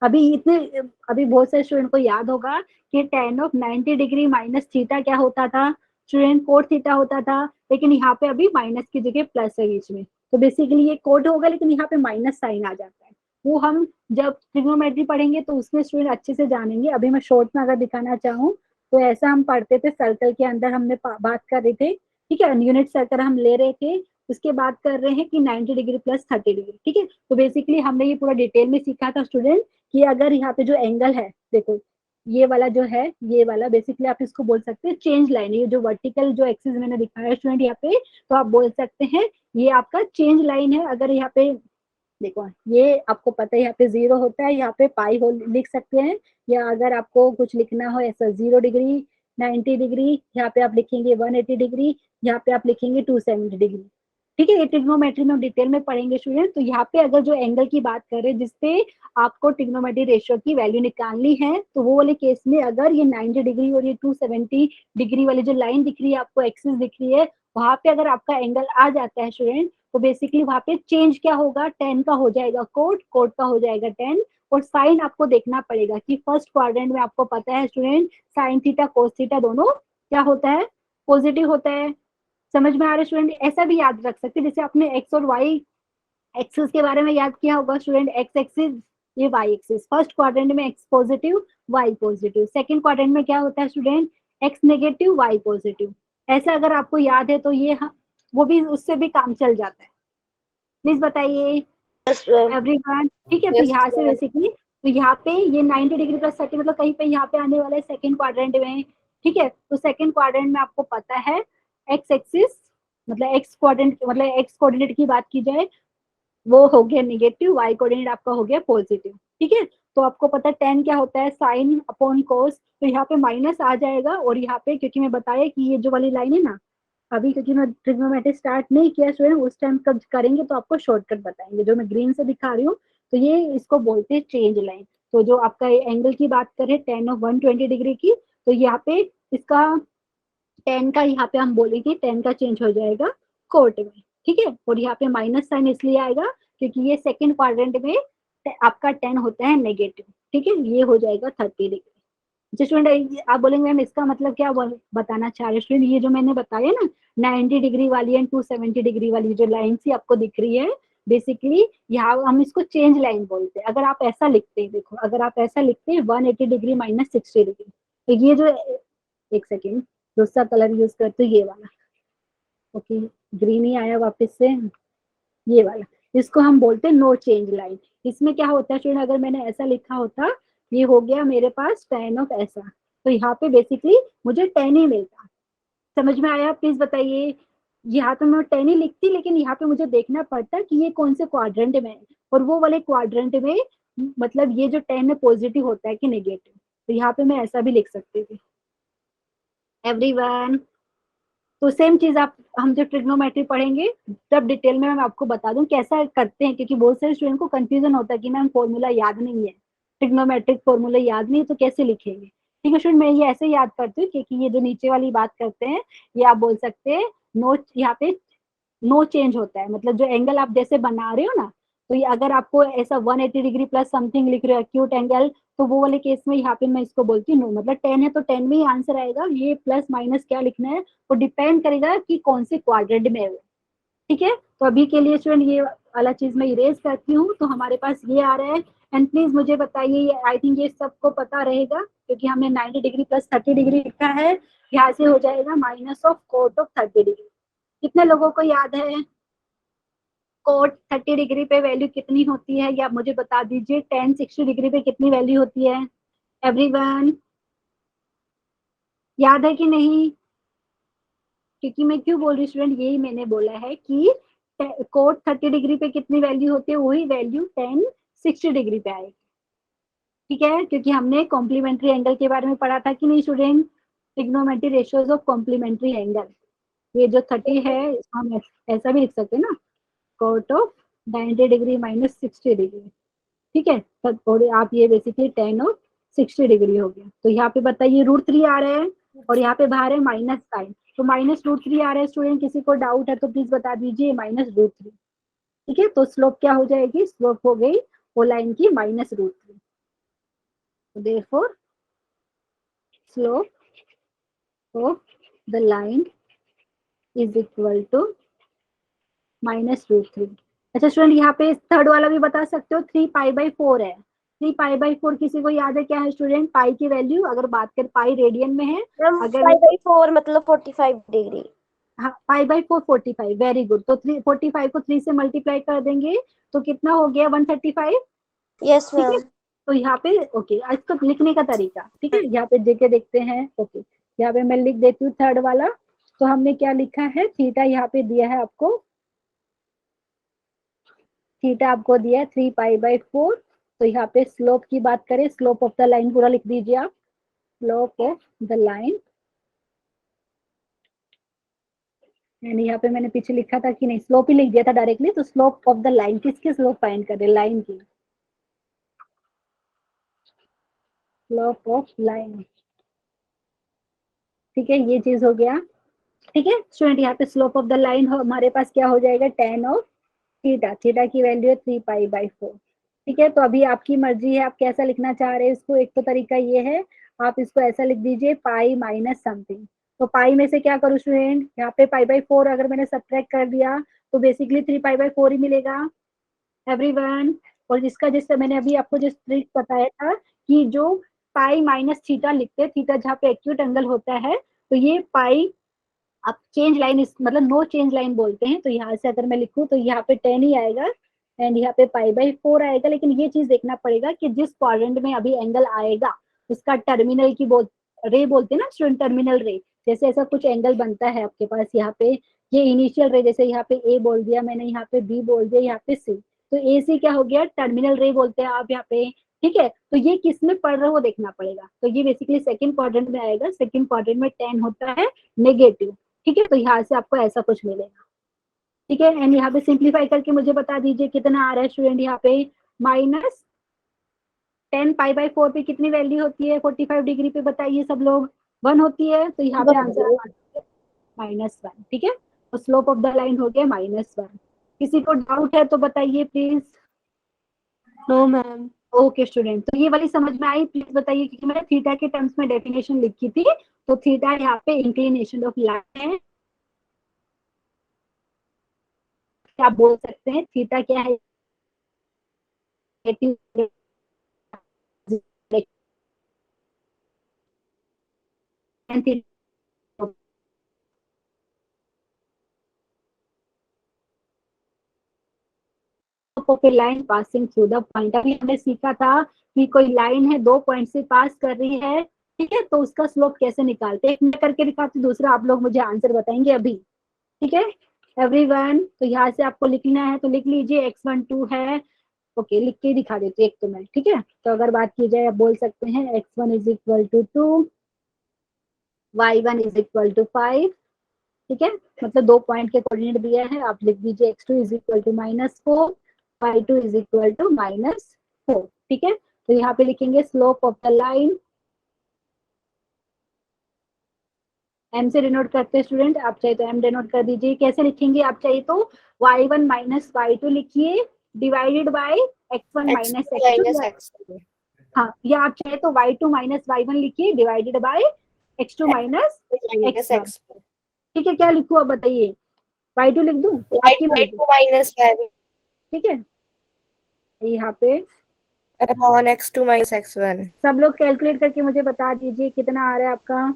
अभी बहुत सारे स्टूडेंट को याद होगा कि tan of 90 degree minus theta क्या होता था स्टूडेंट, कोट थीटा होता था, लेकिन यहाँ पे अभी माइनस की जगह प्लस है बीच में, तो बेसिकली ये कोट होगा लेकिन यहाँ पे माइनस साइन आ जाता है। वो हम जब ट्रिग्नोमेट्री पढ़ेंगे तो उसमें स्टूडेंट अच्छे से जानेंगे। अभी मैं शॉर्ट में अगर दिखाना चाहूँ तो ऐसा हम पढ़ते थे, सर्कल के अंदर हमने बात कर रहे थे। ठीक है, यूनिट सर्कल हम ले रहे थे, उसके बाद कर रहे हैं कि 90 डिग्री प्लस 30 डिग्री। ठीक है, तो बेसिकली हमने ये पूरा डिटेल में सीखा था स्टूडेंट कि अगर यहाँ पे जो एंगल है, देखो ये वाला जो है, ये वाला बेसिकली आप इसको बोल सकते हैं चेंज लाइन। ये जो वर्टिकल जो एक्सिस मैंने दिखाया है स्टूडेंट यहाँ पे, तो आप बोल सकते हैं ये आपका चेंज लाइन है। अगर यहाँ पे देखो, ये आपको पता है यहाँ पे 0 होता है, यहाँ पे पाई हो लिख सकते हैं, या अगर आपको कुछ लिखना हो ऐसा 0 डिग्री 90 डिग्री, यहाँ पे आप लिखेंगे 180 डिग्री, यहाँ पे आप लिखेंगे 270 डिग्री। ठीक है, ये ट्रिग्नोमेट्री में हम डिटेल में पढ़ेंगे स्टूडेंट। तो यहाँ पे अगर जो एंगल की बात करें जिसपे आपको ट्रिग्नोमेट्री रेशियो की वैल्यू निकालनी है, तो वो वाले केस में अगर ये 90 डिग्री और ये 270 डिग्री वाली जो लाइन दिख रही है आपको, एक्सिस दिख रही है, वहां पे अगर आपका एंगल आ जाता है स्टूडेंट, तो बेसिकली वहां पे चेंज क्या होगा, tan का हो जाएगा कोट, कोट का हो जाएगा tan, और साइन आपको देखना पड़ेगा कि फर्स्ट क्वाड्रेंट में आपको पता है student sine theta cos theta दोनों क्या होता है, पॉजिटिव होता है। समझ में आ रहा है स्टूडेंट? ऐसा भी याद रख सकते हैं जैसे आपने एक्स और वाई एक्सिस के बारे में याद किया होगा स्टूडेंट, एक्स एक्सिस ये वाई एक्सिस, फर्स्ट क्वाड्रेंट में x positive y positive, second quadrant में क्या होता है student, x negative y positive. ऐसा अगर आपको याद है तो ये वो भी उससे भी काम चल जाता है। प्लीज बताइए एवरीवन। ठीक है, तो यस यहाँ से मैम। बेसिकली, तो यहाँ पे ये 90 डिग्री प्लस 30 मतलब कहीं पे यहाँ पे आने वाला है सेकंड क्वाड्रेंट में। ठीक है, तो सेकंड क्वाड्रेंट में आपको पता है एक्स एक्सिस मतलब एक्स क्वाड्रेंट मतलब एक्स कोऑर्डिनेट की बात की जाए वो हो गया नेगेटिव, वाई कोऑर्डिनेट आपका हो गया पॉजिटिव। ठीक है, तो आपको पता है tan क्या होता है, साइन अपॉन कोस, तो यहाँ पे माइनस आ जाएगा, और यहाँ पे क्योंकि मैं बताया कि ये जो वाली लाइन है ना, अभी क्योंकि मैं ट्रिग्नोमेट्री स्टार्ट नहीं किया स्टूडेंट, उस टाइम कब करेंगे तो आपको शॉर्टकट बताएंगे। जो मैं ग्रीन से दिखा रही हूँ तो ये इसको बोलते हैं चेंज लाइन। तो जो आपका एंगल की बात करें tan ऑफ 120 डिग्री की, तो यहाँ पे इसका tan का यहाँ पे हम बोलेंगे tan का चेंज हो जाएगा कोट में। ठीक है, और यहाँ पे माइनस साइन इसलिए आएगा क्योंकि ये सेकंड क्वाड्रेंट में आपका tan होता है नेगेटिव। ठीक है, ये हो जाएगा 30 डिग्री। स्टूडेंट आप बोलेंगे मैम इसका मतलब क्या बताना चाह रहे स्टूडेंट, ये जो मैंने बताया ना 90 डिग्री वाली एंड 270 डिग्री वाली जो लाइन सी आपको दिख रही है, बेसिकली यहाँ हम इसको चेंज लाइन बोलते हैं। अगर आप ऐसा लिखते हैं, देखो अगर आप ऐसा लिखते हैं 180 डिग्री माइनस 60 डिग्री, तो ये जो एक सेकेंड दूसरा कलर यूज करते ये वाला, ओके ग्रीन ही आया वापस से, ये वाला, इसको हम बोलते हैं नो चेंज लाइन। इसमें क्या होता है स्टूडेंट, अगर मैंने ऐसा लिखा होता, ये हो गया मेरे पास tan ऑफ ऐसा, तो यहाँ पे बेसिकली मुझे tan ही मिलता। समझ में आया? प्लीज बताइए। यहाँ तो मैं tan ही लिखती, लेकिन यहाँ पे मुझे देखना पड़ता कि ये कौन से क्वाड्रेंट में है, और वो वाले क्वाड्रेंट में मतलब ये जो tan है पॉजिटिव होता है कि नेगेटिव, तो यहाँ पे मैं ऐसा भी लिख सकती थी। एवरीवन, तो सेम चीज आप हम जो ट्रिग्नोमेट्री पढ़ेंगे तब डिटेल में मैं आपको बता दूं कैसा करते हैं, क्योंकि बहुत सारे स्टूडेंट को कंफ्यूजन होता है कि मैम फॉर्मूला याद नहीं है, ट्रिग्नोमेट्रिक फॉर्मूला याद नहीं है तो कैसे लिखेंगे। ठीक है स्टूडेंट, मैं ये ऐसे याद करती हूँ क्योंकि ये जो नीचे वाली बात करते हैं ये आप बोल सकते हैं नोट, यहाँ पे नो चेंज होता है, मतलब जो एंगल आप जैसे बना रहे हो ना, तो ये अगर आपको ऐसा 180 डिग्री प्लस समथिंग लिख रहे हो एक्यूट एंगल, तो वो वाले केस में यहाँ पे मैं इसको बोलती हूँ नो, मतलब 10 है तो 10 में ही आंसर आएगा। ये प्लस माइनस क्या लिखना है वो डिपेंड करेगा कि कौन से क्वाड्रेंट में है वो। ठीक है, तो अभी के लिए स्टूडेंट ये वाला चीज मैं इरेज करती हूँ, तो हमारे पास ये आ रहा है। एंड प्लीज मुझे बताइए, आई थिंक ये सबको पता रहेगा क्योंकि हमने 90 डिग्री प्लस 30 डिग्री लिखा है, यहाँ से हो जाएगा minus of cot of 30 degree. कितने लोगों को याद है कोट 30 डिग्री पे वैल्यू कितनी होती है, या मुझे बता दीजिए टेन 60 डिग्री पे कितनी वैल्यू होती है। एवरीवन याद है कि नहीं? क्योंकि मैं क्यों बोल रही हूँ स्टूडेंट, यही मैंने बोला है कि कोट 30 डिग्री पे कितनी वैल्यू होती है, वही वैल्यू टेन 60 डिग्री पे आएगी। ठीक है, क्योंकि हमने कॉम्प्लीमेंट्री एंगल के बारे में पढ़ा था कि नहीं student, trigonometry ratios of complementary angle. ये जो 30 है इसको हम ऐसा भी लिख सकते हैं ना, cot of 90 degree minus 60 degree. ठीक है, और आप ये बेसिकली टेन ऑफ 60 डिग्री हो गया। तो यहाँ पे बताइए √3 आ रहा है और यहाँ पे बाहर है माइनस साइन, तो -√3 आ रहा है स्टूडेंट, किसी को डाउट है तो प्लीज बता दीजिए -√3। ठीक है, तो स्लोप क्या हो जाएगी, स्लोप हो गई वो लाइन की -√3। therefore slope of the line is equal to -√3। अच्छा स्टूडेंट, यहाँ पे थर्ड वाला भी बता सकते हो, 3π/4 है। 3π/4 किसी को याद है क्या है स्टूडेंट? पाई की वैल्यू अगर बात करें, पाई रेडियन में है, अगर 5/4 मतलब 45 डिग्री। हाँ π/4 45, वेरी गुड। तो 45 को 3 से मल्टीप्लाई कर देंगे तो कितना हो गया 135। यस ठीक है, मैम। तो यहाँ पे ओके, इसको लिखने का तरीका ठीक है, यहाँ पे देखे देखते हैं। ओके, यहाँ पे मैं लिख देती हूँ थर्ड वाला। तो हमने क्या लिखा है, थीटा यहाँ पे दिया है आपको, थीटा आपको दिया है 3π/4। तो यहाँ पे स्लोप की बात करें, स्लोप ऑफ द लाइन पूरा लिख दीजिए आप, slope of the line. And यहाँ पे मैंने पीछे लिखा था कि नहीं, स्लोप ही लिख दिया था डायरेक्टली, तो स्लोप ऑफ द लाइन, किसकी स्लोप फाइंड करें, लाइन की, स्लोप ऑफ लाइन। ठीक है, ये चीज हो गया। ठीक है स्टूडेंट, यहाँ पे स्लोप ऑफ द लाइन हमारे पास क्या हो जाएगा, टेन ऑफ थीटा, थीटा की वैल्यू है 3π/4। ठीक है, तो अभी आपकी मर्जी है आप कैसा लिखना चाह रहे हैं इसको। एक तो तरीका ये है, आप इसको ऐसा लिख दीजिए पाई माइनस समथिंग। तो पाई में से क्या करूँ स्टूडेंट, यहाँ पे π/4 अगर मैंने सब्ट्रैक्ट कर दिया तो बेसिकली 3π/4 ही मिलेगा एवरीवन। और जिसका जिससे मैंने अभी आपको जिस ट्रिक बताया था कि जो पाई माइनस थीटा लिखते हैं, थीटा जहाँ पे एक्यूट एंगल होता है, तो ये पाई आप चेंज लाइन मतलब नो चेंज लाइन बोलते हैं। तो यहाँ से अगर मैं लिखूं तो यहाँ पे 10 ही आएगा एंड यहाँ पे π/4 आएगा। लेकिन ये चीज देखना पड़ेगा कि जिस क्वाड्रेंट में अभी एंगल आएगा उसका टर्मिनल की रे बोलते हैं ना स्टूडेंट, टर्मिनल रे। जैसे ऐसा कुछ एंगल बनता है आपके पास यहाँ पे, ये इनिशियल रे, जैसे यहाँ पे ए बोल दिया मैंने, यहाँ पे बी बोल दिया, यहाँ पे सी, तो ए सी क्या हो गया, टर्मिनल रे बोलते हैं आप यहाँ पे। ठीक है, तो ये किस में पड़ रहा है वो देखना पड़ेगा। तो ये बेसिकली सेकंड क्वाड्रेंट में आएगा, सेकंड क्वाड्रेंट में 10 होता है नेगेटिव। ठीक है, तो यहाँ से आपको ऐसा कुछ मिलेगा। ठीक है, एंड यहाँ पे सिंप्लीफाई करके मुझे बता दीजिए कितना आ रहा है स्टूडेंट, यहाँ पे -10π/4 पे कितनी वैल्यू होती है 45 डिग्री पे, बताइए सब लोग। 1 होती है, तो यहाँ पे आंसर -1। ठीक है, तो स्लोप ऑफ द लाइन हो गया -1। किसी को डाउट है तो बताइए please. No ma'am. Okay student, तो ये वाली समझ में आई, प्लीज बताइए, क्योंकि मैंने थीटा के टर्म्स में डेफिनेशन लिखी थी। तो थीटा यहाँ पे इंक्लिनेशन ऑफ लाइन है, आप बोल सकते हैं थीटा क्या है, line passing through the point. अभी हमने सीखा था कि कोई लाइन है, 2 पॉइंट से पास कर रही है, ठीक है, तो उसका स्लोप कैसे निकालते हैं। एक मैं करके दिखाती, दूसरा आप लोग मुझे आंसर बताएंगे अभी। ठीक है एवरीवन, तो यहाँ से आपको लिखना है तो लिख लीजिए, x12 है। ओके, लिख के दिखा देती हूँ एक तो मैं। ठीक है, तो अगर बात की जाए आप बोल सकते हैं x1 = 2, y1 = 5। ठीक है, मतलब 2 पॉइंट के कोऑर्डिनेट दिया है, आप लिख दीजिए x2 = -4, y2 = -4। ठीक है, तो यहाँ पे लिखेंगे slope of the line m से डिनोट करते हैं स्टूडेंट, आप चाहे तो m डिनोट कर दीजिए। कैसे लिखेंगे, आप चाहिए तो y1 माइनस y2 लिखिए divided by x1 minus x2, x2 हाँ, या आप चाहे तो y2 माइनस y1 लिखिए divided by x2 minus minus x1। x ठीक है, क्या लिखूं आप बताइए, y2 लिख दूं, आपकी मर्जी। y2 माइनस y1 ठीक है, यहाँ पे अपॉन x2 माइनस x1। सब लोग कैलकुलेट करके मुझे बता दीजिए कितना आ रहा है आपका।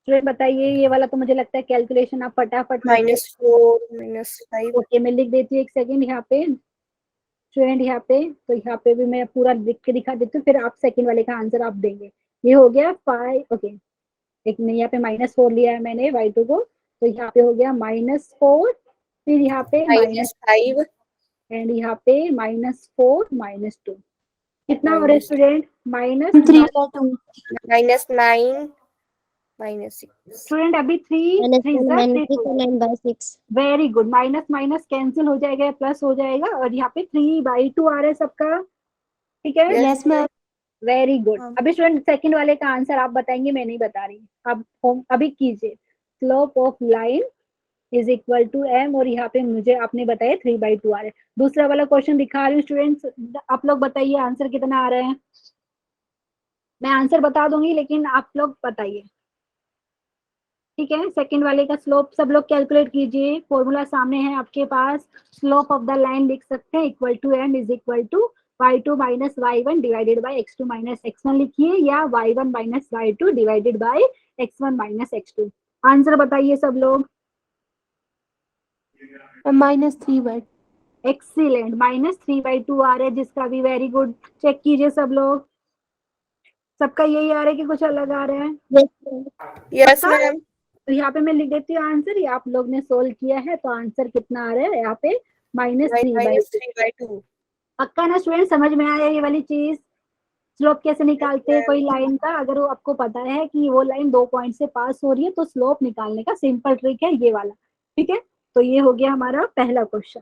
स्टूडेंट बताइए, ये वाला तो मुझे लगता है कैलकुलेशन आप फटाफट लिख -4 -5 ओके, मैं लिख देती हूँ, एक सेकेंड यहाँ पे स्टूडेंट, यहाँ पे तो यहाँ पे भी मैं पूरा लिख के दिखा देती हूँ, फिर आप सेकंड वाले का आंसर आप देंगे। ये हो गया 5, ओके, एक नहीं, यहाँ पे -4 लिया है मैंने y2 को, तो यहाँ पे हो गया -4, फिर यहाँ पे माइनस, -5 एंड यहाँ पे -4 -2, कितना हो रहा है -3 स्टूडेंट, माइनस -9 -6 स्टूडेंट अभी 3 -9 by 6 very good, minus minus cancel हो जाएगा, प्लस हो जाएगा, और यहाँ पे 3/2 आ रहा है सबका। ठीक है, यस मैम। Very good. हाँ। अभी स्टूडेंट सेकंड वाले का आंसर आप बताएंगे, मैं नहीं बता रही, आप होम अभी कीजिए। Slope of line is equal to m, और यहाँ पे मुझे आपने बताया 3/2 आ रहा है। दूसरा वाला क्वेश्चन दिखा रही हूँ स्टूडेंट्स, आप लोग बताइए आंसर कितना आ रहा है। मैं आंसर बता दूंगी लेकिन आप लोग बताइए। ठीक है, सेकंड वाले का स्लोप सब लोग कैलकुलेट कीजिए, फॉर्मूला सामने है आपके पास। स्लोप ऑफ द लाइन लिख सकते हैं equal to m is equal to y2 minus y1 divided by x2 minus x1 लिखिए, या y1 minus y2 divided by x1 minus x2। Answer बताइए सब लोग। -3/2 एक्सीलेंट, -3/2 आ रहा है जिसका भी, वेरी गुड। चेक कीजिए सब लोग, सबका यही आ रहा है कि कुछ अलग आ रहा है। यस पक्का, मैम। तो यहाँ पे मैं लिख देती हूँ आंसर, ये आप लोग ने सोल्व किया है, तो आंसर कितना आ रहा है यहाँ पे -3/2। -3/2 पक्का ना स्टूडेंट, समझ में आया ये वाली चीज, स्लोप कैसे निकालते हैं कोई लाइन का, अगर वो आपको पता है कि वो लाइन 2 पॉइंट से पास हो रही है तो स्लोप निकालने का सिंपल ट्रिक है ये वाला। ठीक है, तो ये हो गया हमारा पहला क्वेश्चन।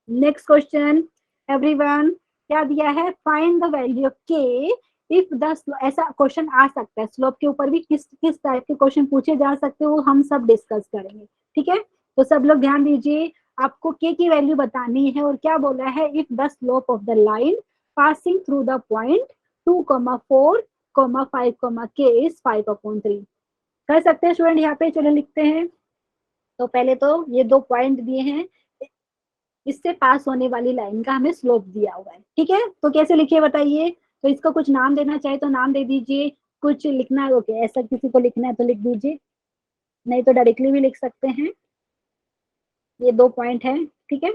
नेक्स्ट क्वेश्चन एवरीवन, क्या दिया है, फाइंड द वैल्यू ऑफ के इफ द, ऐसा क्वेश्चन आ सकता है स्लोप के ऊपर भी, किस किस टाइप के क्वेश्चन पूछे जा सकते हो हम सब डिस्कस करेंगे। ठीक है, तो सब लोग ध्यान दीजिए, आपको के की वैल्यू बतानी है, और क्या बोला है, if the slope of the line passing through the point 2, 4, 5, के इज 5/3। कर सकते हैं स्टूडेंट, यहाँ पे चलो लिखते हैं। तो पहले तो ये 2 पॉइंट दिए हैं, इससे पास होने वाली लाइन का हमें स्लोप दिया हुआ है। ठीक है, तो कैसे लिखिए बताइए, तो इसको कुछ नाम देना चाहे तो नाम दे दीजिए, कुछ लिखना है ओके, ऐसा किसी को लिखना है तो लिख दीजिए, नहीं तो डायरेक्टली भी लिख सकते हैं। ये 2 पॉइंट है, ठीक है,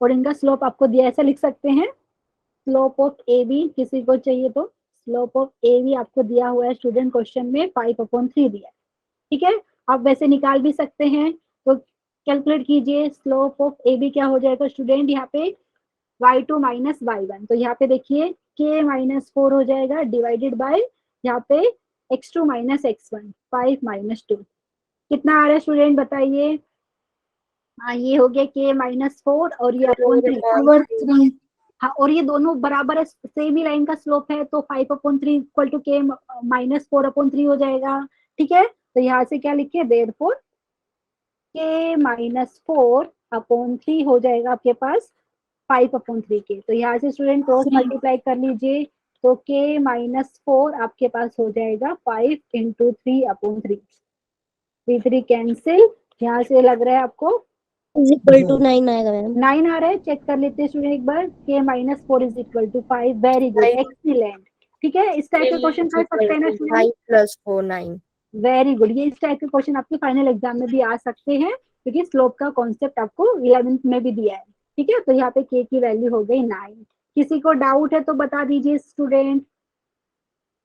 और इनका स्लोप आपको दिया, ऐसा लिख सकते हैं, स्लोप ऑफ ए बी, किसी को चाहिए तो स्लोप ऑफ ए बी आपको दिया हुआ है स्टूडेंट, क्वेश्चन में 5/3 दिया है। ठीक है, आप वैसे निकाल भी सकते हैं, तो कैलकुलेट कीजिए, स्लोप ऑफ ए बी क्या हो जाएगा स्टूडेंट, यहाँ पे y2 माइनस y1, तो यहाँ पे देखिए k -4 हो जाएगा डिवाइडेड बाय यहाँ पे x2 माइनस x1 5 -2, कितना आ रहा है स्टूडेंट बताइए। हाँ, ये हो गया k -4 और ये अपॉन 3। हाँ, और ये दोनों बराबर है, सेम ही लाइन का स्लोप है, तो 5/3 इक्वल टू k -4/3 हो जाएगा। ठीक है, तो यहाँ से क्या लिखे, देयरफॉर k -4/3 हो जाएगा आपके पास 5/3 के, तो यहाँ से स्टूडेंट क्रॉस मल्टीप्लाई कर लीजिए, तो k -4 आपके पास हो जाएगा 5 × 3/3, 3 कैंसिल, यहाँ से लग रहा है आपको = 9 आएगा मैम। 9 आ रहा है, चेक कर लेते हैं स्टूडेंट एक बार, k -4 = 5, वेरी गुड, एक्सीलेंट। ठीक है, इस टाइप के क्वेश्चन कर सकते हैं ना स्टूडेंट, 5 + 4 9। वेरी गुड, ये इस टाइप के क्वेश्चन आपके फाइनल एग्जाम में भी आ सकते हैं, क्योंकि स्लोप का कॉन्सेप्ट आपको 11th में भी दिया है। ठीक है, तो यहाँ पे k की वैल्यू हो गई 9। किसी को डाउट है तो बता दीजिए स्टूडेंट,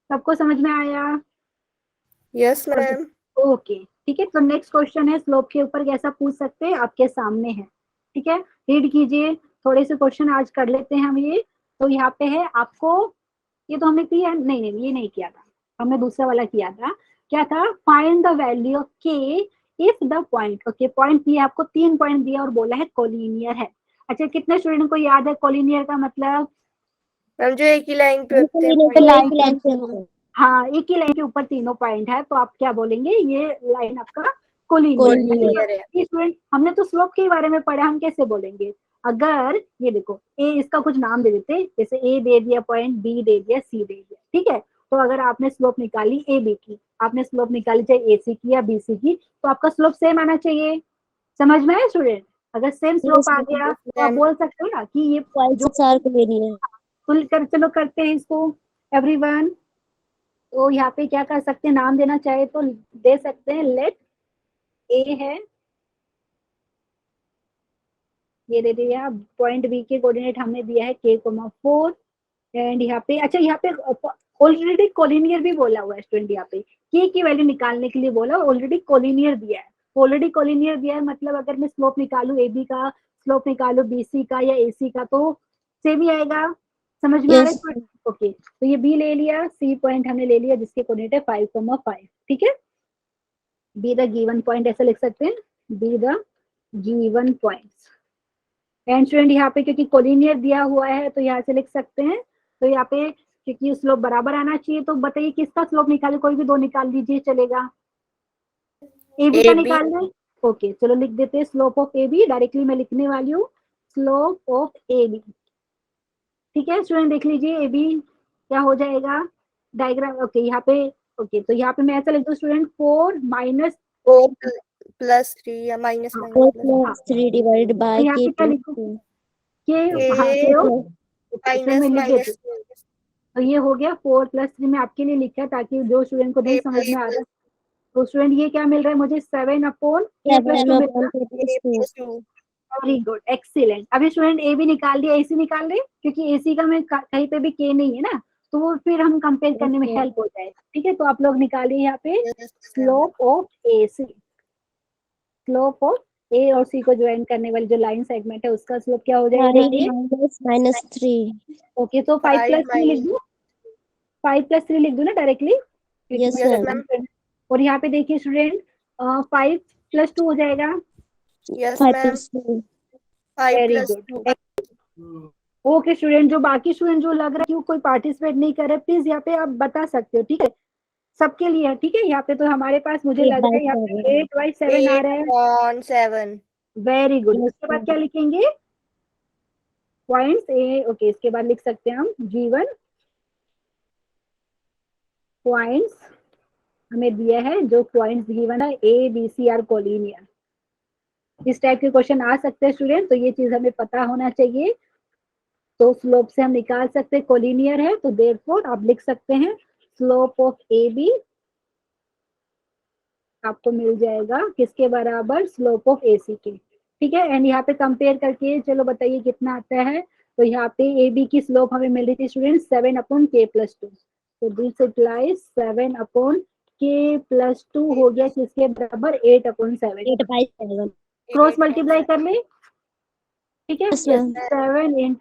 सबको समझ में आया। Yes ma'am. ओके, ठीक है, तो नेक्स्ट क्वेश्चन है, स्लोप के ऊपर कैसा पूछ सकते हैं, आपके सामने है। ठीक है, रीड कीजिए, थोड़े से क्वेश्चन आज कर लेते हैं हम ये। तो यहाँ पे है आपको, ये तो हमने किया, नहीं नहीं ये नहीं किया था, हमने दूसरा वाला किया था, क्या था, फाइंड द वैल्यू ऑफ के if the point, okay, point दिया आपको, 3 पॉइंट दिया और बोला है कोलिनियर है। अच्छा, कितने स्टूडेंट को याद है कोलिनियर का मतलब, मैम जो एक ही लाइन पे होते हैं। हाँ, हाँ, एक ही लाइन के ऊपर तीनों पॉइंट है, तो आप क्या बोलेंगे, ये लाइन आपका कोलिनियर कोलिनियर है। स्टूडेंट हमने तो स्लोप के बारे में पढ़ा, हम कैसे बोलेंगे, अगर ये देखो ए, इसका कुछ नाम दे देते, जैसे ए दे दिया पॉइंट, बी दे दिया, सी दे दिया, ठीक है। तो अगर आपने स्लोप निकाली ए बी की, आपने स्लोप निकाली चाहे ए सी की या बी सी की, तो आपका स्लोप सेम आना चाहिए। समझ में आया स्टूडेंट? अगर सेम स्लोप आ गया तो आप बोल सकते हो ना कि ये जो चलो करते हैं इसको एवरीवन। तो यहाँ पे क्या कर सकते हैं, नाम देना चाहे तो दे सकते हैं, लेट ए है, ये दे दिया, पॉइंट बी के कोऑर्डिनेट हमने दिया है k,4, एंड यहाँ पे अच्छा, यहाँ पे ऑलरेडी कोलिनियर भी बोला हुआ है स्टूडेंट, यहाँ पे के की वैल्यू निकालने के लिए बोला, ऑलरेडी कोलिनियर दिया है। ऑलरेडी कोलिनियर दिया है मतलब अगर मैं स्लोप निकालू ए बी का, स्लोप निकालू बी सी का या ए सी का, तो सेम ही आएगा। समझ में आ रहा है? ओके, तो ये बी ले लिया, सी पॉइंट हमने ले लिया जिसके कोऑर्डिनेट है 5,5, ठीक है। बी द गिवन पॉइंट ऐसे लिख सकते हैं, be the given points. And student यहाँ पे क्योंकि कोलिनियर दिया हुआ है तो यहाँ से लिख सकते हैं, तो यहाँ पे क्योंकि स्लोप बराबर आना चाहिए, तो बताइए किसका स्लोप निकाले, कोई भी दो निकाल लीजिए चलेगा। ए बी का निकाल लें, ओके चलो लिख देते हैं slope of a b, directly मैं लिखने वाली हूँ स्लोप ऑफ ए बी, ठीक है स्टूडेंट देख लीजिए ए बी क्या हो जाएगा, डायग्राम ओके यहाँ पे, ओके तो यहाँ पे मैं ऐसा लिख दूँ स्टूडेंट 4 माइनस 4 प्लस 3 या माइनस हाँ, 4 प्लस 3 डिवाइडेड तो बाय यहाँ पे के क्या प्लस लिखूँ, 2 के हाँ के माइनस मैं लिख देती माइनस हूँ। तो ये हो गया 4+3 में आपके लिए लिखा है ताकि जो स्टूडेंट को नहीं समझ में आ रहा है, तो स्टूडेंट ये क्या मिल रहा है मुझे 7/k+2 मिल रहा है। 2 वेरी गुड, एक्सीलेंट। अभी स्टूडेंट ए भी निकाल दिया, एसी निकाल रहे, क्योंकि एसी का मैं कहीं पे भी के नहीं है ना, तो वो फिर हम कंपेयर करने में हेल्प हो जाएगा, ठीक है। तो आप लोग निकालिए यहाँ पे slope of A C, slope of A और सी को ज्वाइन करने वाली जो लाइन सेगमेंट है उसका स्लोप क्या हो जाएगा देखिए। -3 ओके तो 5+3 लिख दूँ, 5+3 लिख दूँ ना डायरेक्टली, यस मैम और यहाँ पे देखिए स्टूडेंट 5+2 हो जाएगा। Yes ma'am 5 very plus good, 2 okay student. जो बाकी स्टूडेंट जो लग रहा है कि कोई पार्टिसिपेट नहीं कर रहे, प्लीज यहाँ पे आप बता सकते हो, ठीक है, सबके लिए है, ठीक है। यहाँ पे तो हमारे पास मुझे लग रहा है यहाँ पे 8/7 आ रहा है, 8/7 वेरी गुड। उसके बाद क्या लिखेंगे, पॉइंट्स ए, ओके इसके बाद लिख सकते हैं हम G1 पॉइंट्स, हमें दिया है जो पॉइंट्स गिवन है a b c are collinear. इस टाइप के क्वेश्चन आ सकते हैं स्टूडेंट, तो ये चीज हमें पता होना चाहिए। तो स्लोप से हम निकाल सकते हैं कोलिनियर है, तो देयरफॉर आप लिख सकते हैं स्लोप ऑफ ए बी आपको मिल जाएगा किसके बराबर, स्लोप ऑफ ए सी के, ठीक है। एंड यहाँ पे कंपेयर करके चलो बताइए कितना आता है, तो यहाँ पे ए बी की स्लोप हमें मिल रही थी स्टूडेंट 7/k+2, तो दिस इम्प्लाइज 7/k+2 हो गया किसके बराबर, 8/7। क्रॉस मल्टीप्लाई कर ले, ठीक है, 7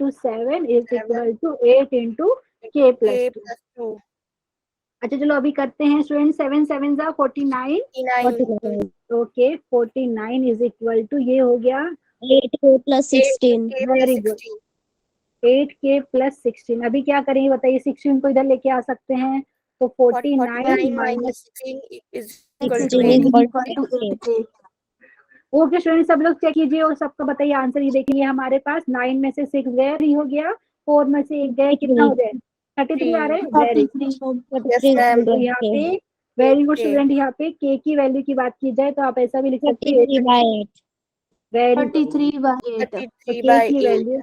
× 7 इज इक्वल टू 8 × k+2। अच्छा चलो अभी करते हैं स्टूडेंट, 7 7 जा 49, 9 ओके 49 इज इक्वल टू ये हो गया 8k+16 वेरी गुड 8k+16। अभी क्या करेंगे बताइए, 16 को इधर लेके आ सकते हैं, तो 49 माइनस 16 ओके स्टूडेंट सब लोग चेक कीजिए और सबका बताइए आंसर। ये देखिए हमारे पास 9 में से 6 गए, 3 हो गया, 4 में से 1 गए, कितना हो जाए 33 आ रहे हैं, वेरी तो यहाँ पे वेरी गुड स्टूडेंट। यहाँ पे के की वैल्यू की बात की जाए तो आप ऐसा भी लिख सकते हैं, 33/8 वेरी गुड, 33/8 तो के की वैल्यू,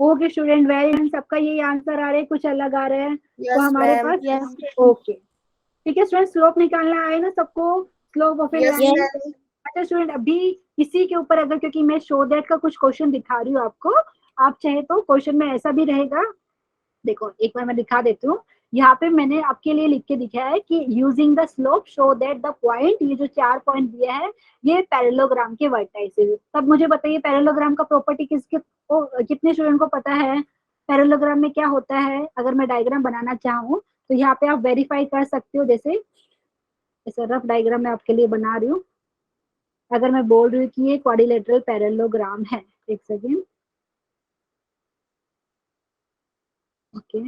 ओके स्टूडेंट वेरी, सबका यही आंसर आ रहे हैं, कुछ अलग आ रहे हैं, तो हमारे पास ओके ठीक है स्टूडेंट। स्लोप निकालना आए ना सबको, स्लोप ऑफ ए लाइन। अच्छा स्टूडेंट अभी इसी के ऊपर अगर, क्योंकि मैं शो दैट का कुछ क्वेश्चन दिखा रही हूँ आपको, आप चाहे तो क्वेश्चन में ऐसा भी रहेगा, देखो एक बार मैं दिखा देती हूँ। यहाँ पे मैंने आपके लिए लिख के दिखाया है कि using the slope show that the point, ये जो 4 पॉइंट दिया है ये पैरेललोग्राम के वर्टाइसेस। तब मुझे बताइए पैरेललोग्राम का प्रॉपर्टी किसके कितने स्टूडेंट को पता है, पैरेललोग्राम में क्या होता है। अगर मैं डायग्राम बनाना चाहूँ तो यहाँ पे आप वेरीफाई कर सकते हो, जैसे ऐसा रफ डायग्राम मैं आपके लिए बना रही हूँ। अगर मैं बोल रही हूँ कि ये क्वाड्रिलेटरल पैरेललोग्राम है, एक सेकेंड, ओके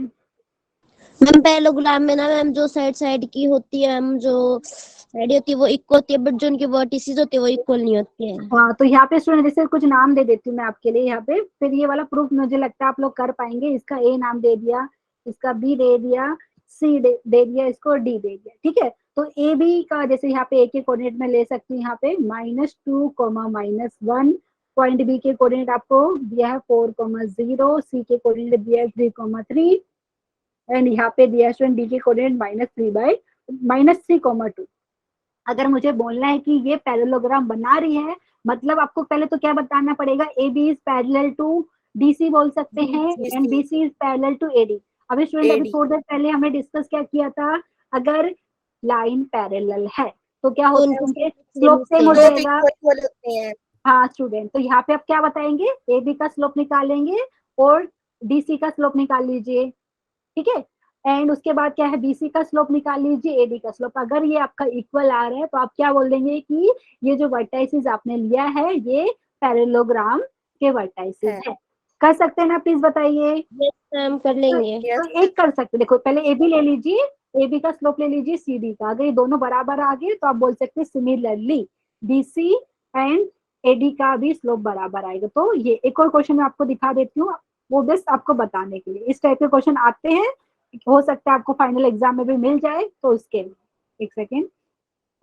मैम पैरेललोग्राम में ना मैम जो साइड साइड की होती है मैम, जो साइड होती है वो इक्वल होती है, बट जो उनकी वर्टिसेस होती है वो इक्वल नहीं होती है। हाँ, तो यहाँ पे स्टूडेंट जैसे कुछ नाम दे देती हूँ मैं आपके लिए यहाँ पे, फिर ये वाला प्रूफ मुझे लगता है आप लोग कर पाएंगे। इसका ए नाम दे दिया, इसका बी दे दिया, सी दे दिया, इसको डी दे दिया। ठीक है, तो ए बी का जैसे यहाँ पे ए के कोऑर्डिनेट में ले सकती हूँ यहाँ पे -2, -1। पॉइंट बी के कोऑर्डिनेट आपको दिया है 4, 0। सी के कोऑर्डिनेट दिया है 3, 3। एंड यहाँ पे दिया है स्टूडेंट डी के कोऑर्डिनेट -3/-2। अगर मुझे बोलना है कि ये पैरेललोग्राम बना रही है, मतलब आपको पहले तो क्या बताना पड़ेगा, a b is parallel to d c बोल सकते हैं, and b c is parallel to a d. अभी स्टूडेंट अभी थोड़ी देर पहले हमने डिस्कस क्या किया था, अगर लाइन पैरेलल है तो क्या तो होता है, उनके उनके स्लोप सेम हो जाएगा। इक्वल होते हैं। हाँ स्टूडेंट, तो यहाँ पे आप क्या बताएंगे, ए बी का स्लोप निकालेंगे और डी सी का स्लोप निकाल लीजिए। ठीक है, एंड उसके बाद क्या है, बीसी का स्लोप निकाल लीजिए, एडी का स्लोप। अगर ये आपका इक्वल आ रहा है तो आप क्या बोल देंगे कि ये जो वर्टाइसिस आपने लिया है ये पैरेललोग्राम के वर्टाइसिस है। कर सकते हैं ना, प्लीज बताइए। यस मैम, कर लेंगे। तो एक कर सकते, देखो पहले ए बी ले लीजिए, ए बी का स्लोप ले लीजिए सी डी का। अगर ये दोनों बराबर आ गए तो आप बोल सकते हैं similarly b c and a d का भी स्लोप बराबर आएगा। तो ये एक और क्वेश्चन मैं आपको दिखा देती हूँ, वो बस आपको बताने के लिए। इस टाइप के क्वेश्चन आते हैं, हो सकता है आपको फाइनल एग्जाम में भी मिल जाए, तो उसके लिए एक सेकेंड।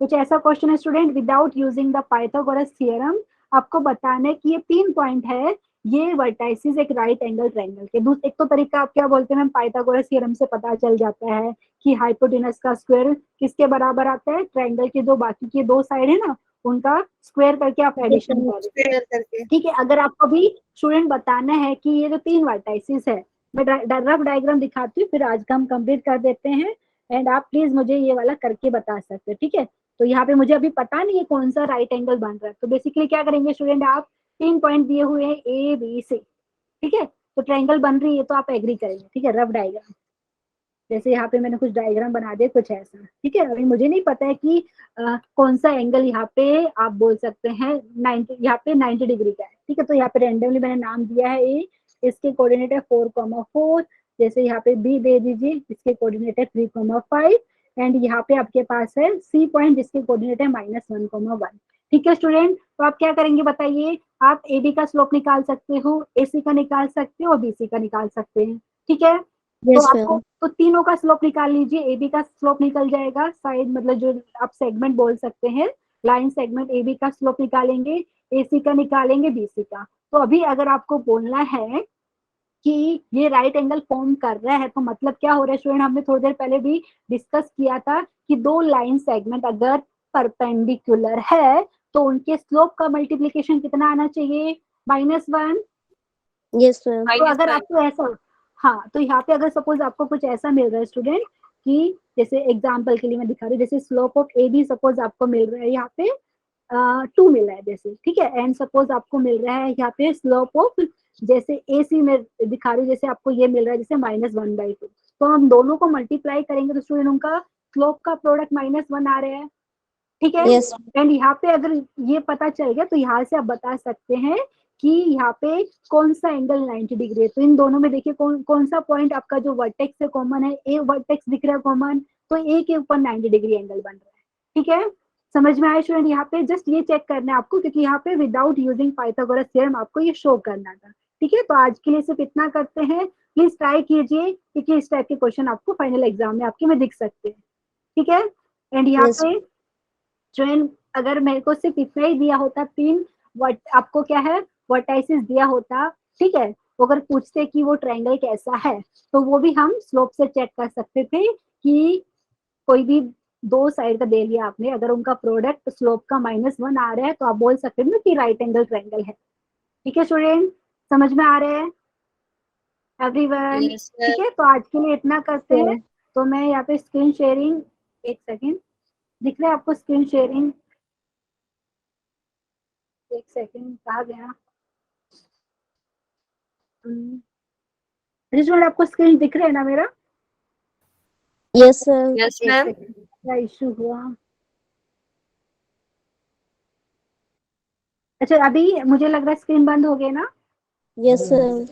कुछ ऐसा क्वेश्चन है student, without using the Pythagoras theorem आपको बताना है कि ये 3 पॉइंट है, ये वर्टाइसिस एक राइट एंगल ट्रायंगल के। एक तो तरीका आप क्या बोलते हैं, पाइथागोरस थ्योरम से पता चल जाता है कि हाइपोटेनस का स्क्वायर किसके बराबर आता है, ट्रायंगल के जो बाकी के 2 साइड है ना उनका स्क्वायर करके आप एडिशन कर देते। ठीक है, अगर आपको भी स्टूडेंट बताना है कि ये जो 3 वर्टाइसिस है, मैं रफ डायग्राम दिखाती हूँ, फिर आज का हम कंप्लीट कर देते हैं। एंड आप प्लीज मुझे ये वाला करके बता सकते हैं। ठीक है, तो यहाँ पे मुझे अभी पता नहीं है कौन सा राइट एंगल बन रहा है, तो बेसिकली क्या करेंगे स्टूडेंट, आप 3 पॉइंट दिए हुए हैं ए बी सी। ठीक है, तो ट्रायंगल बन रही है तो आप एग्री करेंगे। ठीक है, रफ डायग्राम जैसे यहाँ पे मैंने कुछ डायग्राम बना दिया कुछ ऐसा। ठीक है, अभी मुझे नहीं पता है कि कौन सा एंगल यहाँ पे आप बोल सकते हैं 90, यहाँ पे 90 डिग्री का है। ठीक है, तो यहाँ पे रेंडमली मैंने नाम दिया है ए, इसके कोऑर्डिनेट है 4, 4। जैसे यहाँ पे बी दे दीजिए, इसके कोऑर्डिनेट है 3, 5। एंड यहाँ पे आपके पास है सी पॉइंट जिसके कोऑर्डिनेट है -1, 1। ठीक है स्टूडेंट, तो आप क्या करेंगे बताइए, आप ए बी का स्लोप निकाल सकते हो, ए सी का निकाल सकते हो और बी सी का निकाल सकते हैं। ठीक है, तो यस आपको मैम। तो तीनों का स्लोप निकाल लीजिए, ए बी का स्लोप निकल जाएगा, साइड मतलब जो आप सेगमेंट बोल सकते हैं, लाइन सेगमेंट ए बी का स्लोप निकालेंगे, ए सी का निकालेंगे, बी सी का। तो अभी अगर आपको बोलना है कि ये राइट एंगल फॉर्म कर रहा है, तो मतलब क्या हो रहा है स्टूडेंट, हमने थोड़ी देर पहले भी डिस्कस किया था कि 2 लाइन सेगमेंट अगर परपेंडिकुलर है तो उनके स्लोप का मल्टीप्लीकेशन कितना आना चाहिए, -1। Yes ma'am. तो अगर आपको ऐसा, हाँ, तो यहाँ पे अगर सपोज आपको कुछ ऐसा मिल रहा है स्टूडेंट कि जैसे एग्जांपल के लिए मैं दिखा रही हूँ, जैसे slope of a b suppose आपको मिल रहा है यहाँ पे 2 मिला है जैसे। ठीक है, एंड सपोज आपको मिल रहा है यहाँ पे स्लोप ऑफ, जैसे ए सी में दिखा रही हूँ, जैसे आपको ये मिल रहा है जैसे -1/2। तो हम दोनों को मल्टीप्लाई करेंगे तो स्टूडेंट उनका स्लोप का प्रोडक्ट -1 आ रहा है। ठीक है, यस एंड यहाँ पे अगर ये पता चल गया तो यहाँ से आप बता सकते हैं कि यहाँ पे कौन सा एंगल 90 डिग्री है। तो इन दोनों में देखिए कौन सा पॉइंट आपका जो वर्टेक्स से कॉमन है, ए वर्टेक्स दिख रहा है कॉमन, तो ए के ऊपर 90 डिग्री एंगल बन रहा है। ठीक है, समझ में आया स्टूडेंट, यहाँ पे जस्ट ये चेक करना है आपको, क्योंकि यहाँ पे विदाउट यूजिंग पाइथागोरस थ्योरम आपको ये शो करना था। ठीक है, तो आज के लिए सिर्फ इतना करते हैं, प्लीज ट्राई कीजिए क्योंकि इस टाइप के क्वेश्चन आपको फाइनल एग्जाम में आपके में दिख सकते हैं। ठीक है, एंड यहाँ यस पे स्टूडेंट अगर मेरे को सिर्फ इतना ही दिया होता, 3 आपको क्या है वर्टाइसिस दिया होता, ठीक है, तो अगर पूछते कि वो ट्रायंगल कैसा है तो वो भी हम स्लोप से चेक कर सकते थे कि कोई भी 2 साइड का दे लिया आपने, अगर उनका प्रोडक्ट स्लोप का -1 आ रहा है तो आप बोल सकते हैं कि राइट एंगल ट्रायंगल है। ठीक है स्टूडेंट, समझ में आ रहा है एवरीवन? ठीक है, तो आज के लिए इतना करते हैं। तो मैं यहाँ पे स्क्रीन शेयरिंग, एक सेकेंड, दिख रहा है आपको स्क्रीन शेयरिंग? एक सेकेंड, कहाँ गया? रिजल्ट आपको स्क्रीन दिख रहा है ना मेरा? Yes ma'am. यस एक मैम। सेकेंड, क्या इशू हुआ? अच्छा, अभी मुझे लग रहा है स्क्रीन बंद हो गया ना? Yes ma'am.